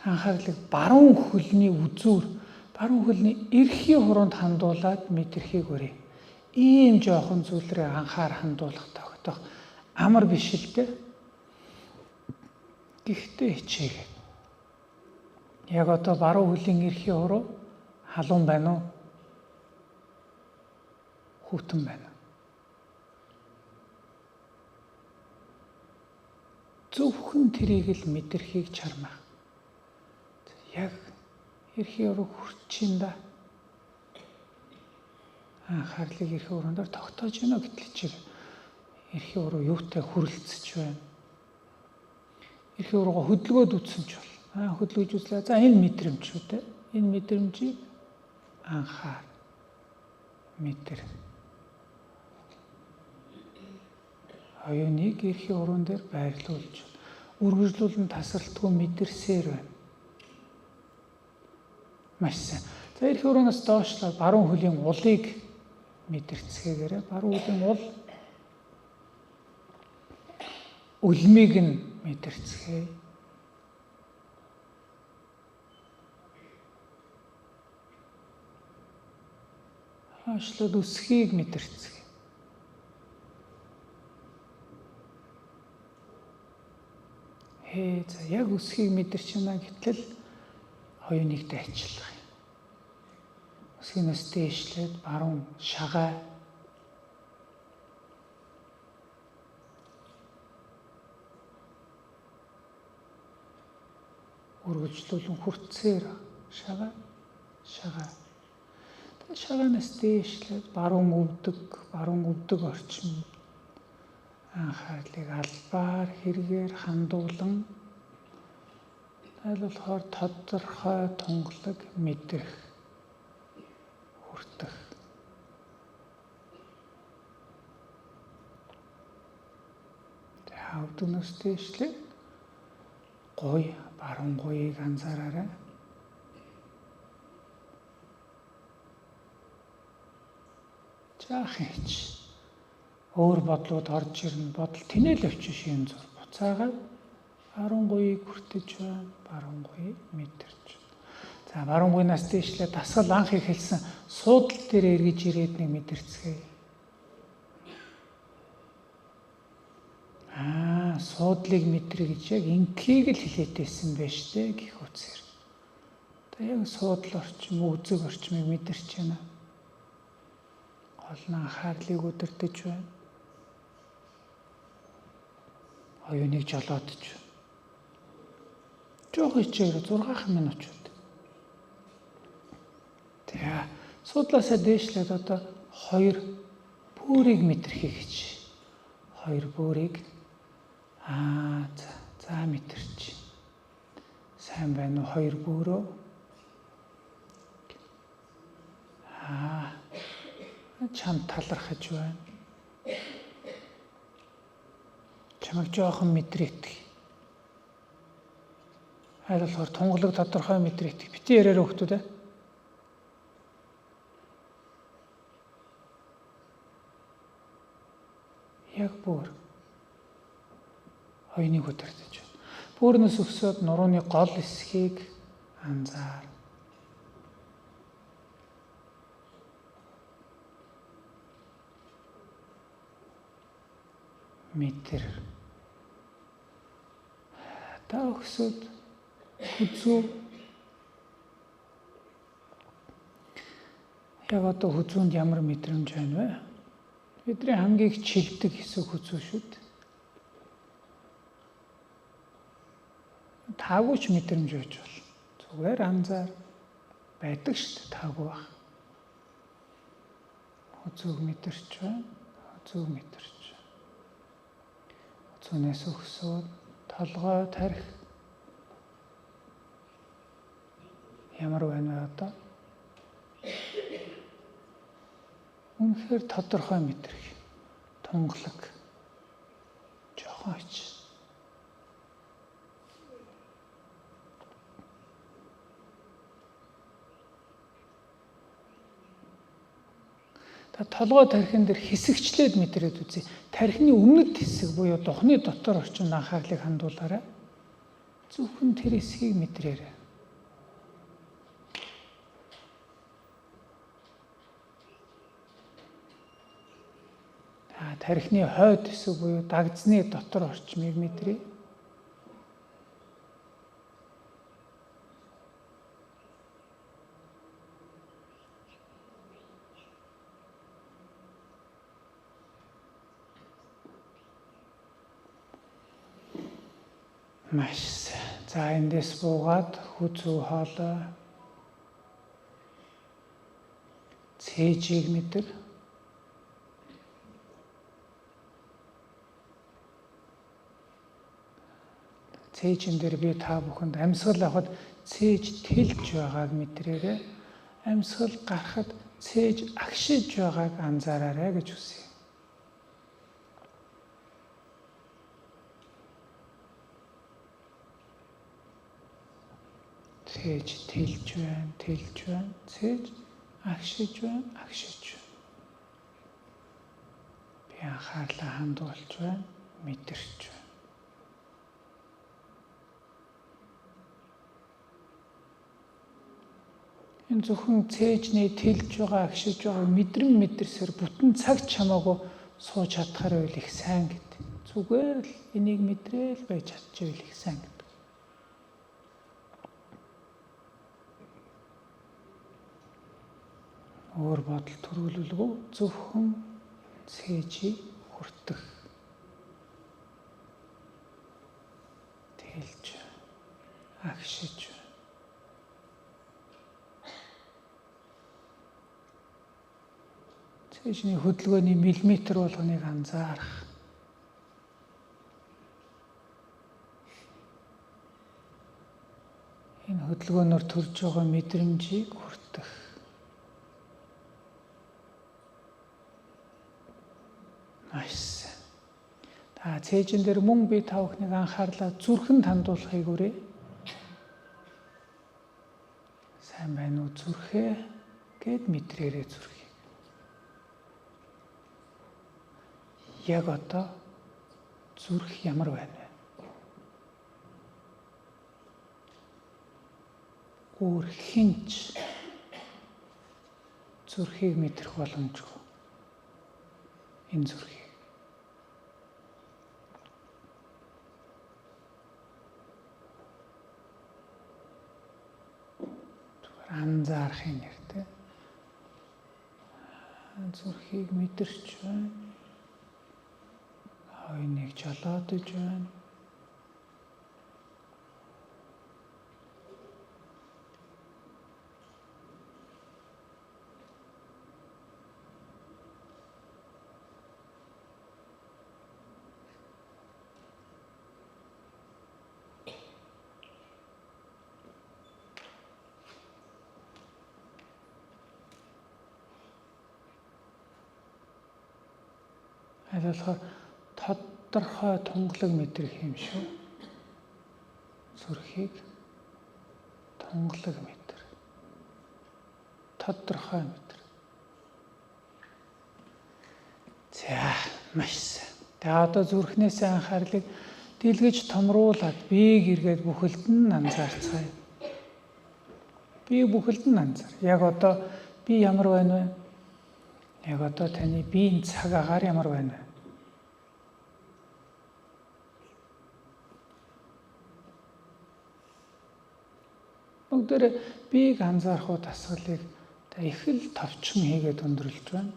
[SPEAKER 1] анхаарлыг баруун хөлний үзүүр, баруун хөлний эрхий хуруунд хандуулад мэдрэхийг өрөө. Ийм жоохон зүйлрээ анхаар хандуулах тогтоох амар биш л дээ. Гэхдээ хичээгээд. Яг одоо баруун хөлийн эрхий хуруу халуун байна уу? Хүйтэн байна. Зөвхөн тэрийг л мэдрэхийг чармах. Яг эрхий уруу хүрчин да. Анхаарлыг эрхий уруундаар тогтоож гинэ гэтэл чиг эрхий уруу юутай хүрэлцэж байна. Эрхий уруугаа хөдөлгөөд үтсэн ч бол. Хөдөлгөж үзлээ. За энэ мэдрэмж шүү дээ. Энэ мэдрэмжийг анхаар. Мэдэр. Оюуныг эрхий уруун дээр байрлуулж, үргэлжлүүлэн тасралтгүй мэдэрсээр байна. Маш сайн. За эрхий уруунаас доошлоо баруун хөлийн улыг мэдэрцгээгээрээ баруун хөлийн ул үлмийг нь мэдэрцгээе. Хаашлаад өсхийг мэдэрцгээе. За яг өсхийг мэдэрч байна гэтэл оюуныг дайчлах юм. Өсгийнөөс дээшлээд баруун шагаа үргэлжлүүлэн хүртсээр шагаа. Шагаанаас дээшлээд баруун өвдөг орчим анхаарлыг албаар хэрэгээр хандуулан аль болохоор тодорхой тунгалаг мэдрэх хүртэх. Өвдгнөөс дээшлээ гуй баруун гуйыг анзаараарай. Жаахан хич. Өөр бодлууд орж ирнэ. Бодол тэнэл өвчш юм зур. Буцаагаад баруун гуйыг хүртэж байна. Баруун гуйыг мэдэрч. За баруун гуйнаас дээшлээ дасгал анх ихэлсэн суудлал дээр эргэж ирээд нэг мэдэрцгээе. Суудлыг мэдрэ гэж яг инкийг л хэлээд байсан байж тээ гэх үгээр. Одоо яг суудлал орчим, үзэг орчмыг мэдэрч байна. Гол нь анхаарлыг удирдах байна. Оюуныг жолоодож. жоох хичээгээр 6 минутууд. Тэгээ судлаасаа дээшлээд одоо 2 бүрийг мэдрэхийг гэж. 2 бүрийг за мэдэрч. Сайн байна уу 2 бүрөө? Чам талархаж байна. Чамайг жоохон мэдрэгдэх. Аль болохоор тунгалаг тодорхой мэдрэгдэх. Бити ярээр хүүхдүүд ээ. Яг бүр. Хоёныг удирдах. Бүрнээс өсөөд нурууны гол хэсгийг анзаар. Метр. Та өсөөд хүзүү. Яг одоо хүзүүнд ямар мэдрэмж байна вэ? Бидний хамгийн их чивдэг хэсэг хүзүү шүү дээ. Таагүй ч мэдрэмж байж бол зүгээр анзаар байдаг шүү дээ, таагүй баг. Хүзүүг мэдэрч байна. Хүзүүг мэдэрч. Хүзүүнээс өсөөд толгой тарих. Ямар байна вэ одоо? Үнэхээр тодорхой мэдрэх. Тунгалаг. Жохон ич. Толгой тархин дээр хэсэгчлээд мэдрээд үзье. Тархины өмнөд хэсэг буюу духны дотор орчинд анхаарлыг хандуулаарай. Зөвхөн тэр хэсгийг мэдрээрэй. Тархины хойд хэсэг буюу дагдсны дотор орчмыг мэдрээ. Маш сайн. За эндээс буугаад хүзүү хоолой. Цээжийг мэдэр. Цээжин дээр би та бүхэнд амьсгал авахад цээж тэлж байгааг мэдрээрэй. Амьсгал гарахад цээж агшиж байгааг анзаараарай гэж үсэе. Цээж тэлж байна, цээж агшиж байна, агшиж байна. Би анхаарлаа хандуулж байна, мэдэрч байна. Энэ зөвхөн цээжний тэлж байгаа, агшиж байгаа мэдэрсээр бүтэн цаг чамаагүй сууж чадхаар байл их сайн гэдэг. Зүгээр л энийг мэдрээл байж чадчих байл их сайн гэдэг. Өөр бодол төрүүлэлгүй зөвхөн цээжийг хүртэх. Тэлж, агшиж. Цээжний хөдөлгөөний миллиметр болгоныг анзаарах. Энэ хөдөлгөөнөөр төрж байгаа мэдрэмжийг хүртэх. Маш сайн. Та цээжин дээр мөн би та бүхнийг анхаарлаа зүрхэнд хандуулахыг хүрээ. Сайн байна уу зүрхээ гэд мэдрээрээ зүрхийг. Яг одоо зүрх ямар байна вэ? Өөр хинч зүрхийг мэдрэх боломжгүй. Энэ зүрхийг. Анзаарахын нэртэй. Зүрхийг мэдэрч байна. Хойныг жолоодож байна. Аль болохоор тодорхой тунгалаг мэдрэх юм шүү. Зүрхийг тунгалаг мэдэр. Тодорхой мэдэр. За, маш сайн. Тэгээ одоо зүрхнээс анхаарлыг дэлгэж томруулаад биеийг эргээд бүхэлд нь анзаарцгаая. Би бүхэлд нь анзаар. Яг одоо би ямар байна вэ? Яг одоо таны биеийн цаг агаар ямар байна вэ? Бүгдээрээ биеийг анзаарах дасгалыг та их л товчхон хийгээд өндөрлөж байна.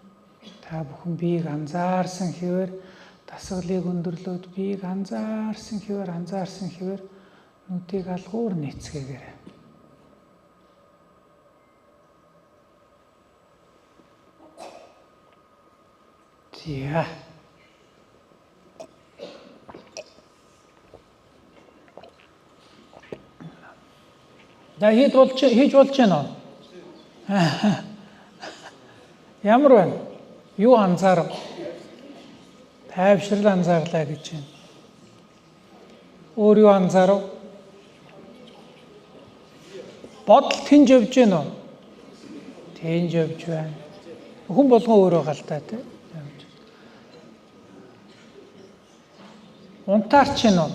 [SPEAKER 1] Та бүхэн биеийг анзаарсан хэвээр дасгалыг өндөрлөөд биеийг анзаарсан хэвээр нүдийг алгуур нэцгээгээрэй. За. Хийж болж байна уу? Ямар байна? Юу анзаарав? Тайвшрал анзаарлаа гэж байна. Өөр юу анзаарав? Бодол тэнж явж байна уу? Тэнж явж байна. Хүн болгон өөрөө галдаа тий. Унтаарч байна уу?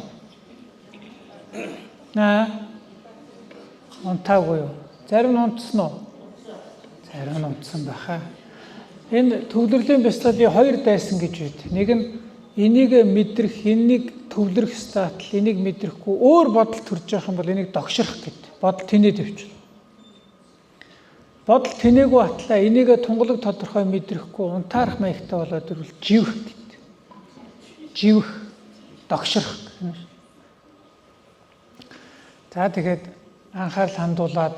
[SPEAKER 1] Унтаагүй юу? Зарим нь унтсан уу? Зарим нь унтсан баха. Энэ төвлөрлийн бяцлагын хоёр дайсан гэж байна. Нэг нь энийг мэдрэх, энийг төвлөрөх статл, энийг мэдрэхгүй өөр бодол төрж явах юм бол энийг догшрох гэдэг. Бодол тэнээд явчихна. Бодол тэнээгүй атлаа энийг тунгалаг тодорхой мэдрэхгүй унтаарах маягтай болоод ирвэл живэх гэдэг. Живэх, догшрох гэх юм. За тэгээд анхаарал хандуулаад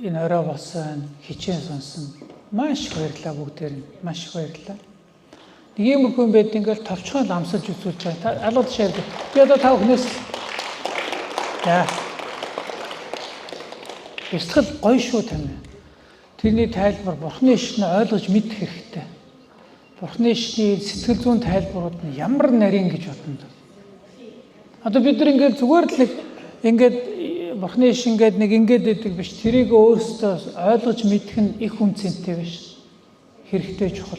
[SPEAKER 1] энэ орой болсон хичээн сонсон. Маш их баярлалаа бүгдээр нь. Маш их баярлалаа. Нэг юм хүн байд ингээл товчхон ламсаж үзүүлж байгаа. Алууд шаард. Би одоо та бүхнээс яа. Бэлтгэл гоё шүү тань. Тэрний тайлбар Бурхны шин ойлгож мэдэх хэрэгтэй. Бурхны шний сэтгэл зүйн тайлбарууд нь ямар нарийн гэж бодно. Одоо бид нар ингээд зүгээр л ингээд Бурхны шин ингээд нэг ингээд байдаг биш. Тэрийг өөрсдөө ойлгож мэдэх нь их үнцэнтэй биш. Хэрэгтэй чухал.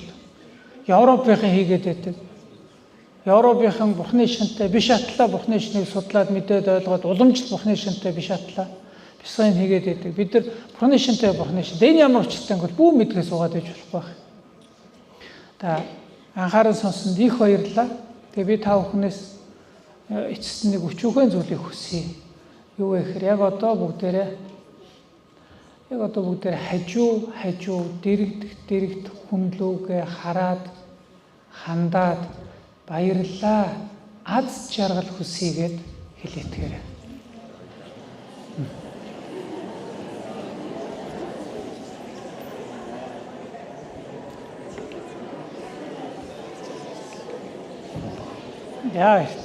[SPEAKER 1] Европынхан хийгээд байдаг. Европынхан Бурхны шинтэй биш атлаа Бурхны шинийг судлаад мэдээд ойлгоод уламжлалт Бурхны шинтэй биш атлаа. Бисгын хийгээд байдаг. Бид нар Бурхны шинтэй Бурхны шин. Энэ ямар учиртай гэвэл бүү мэдгээ суугаад иж болохгүй байх. Та анхаарал сонсонд их баярлалаа. Тэгээ би та бүхнээс эцэст нэг өчүүхэн зүйлийг хүсье. Юу вэ гэхээр яг одоо бүгдээрээ хажуу дэрэгт хүнлүүгээ хараад хандаад баярлалаа аз жаргал хүсьегээд хэлээтгэрэй. Яа.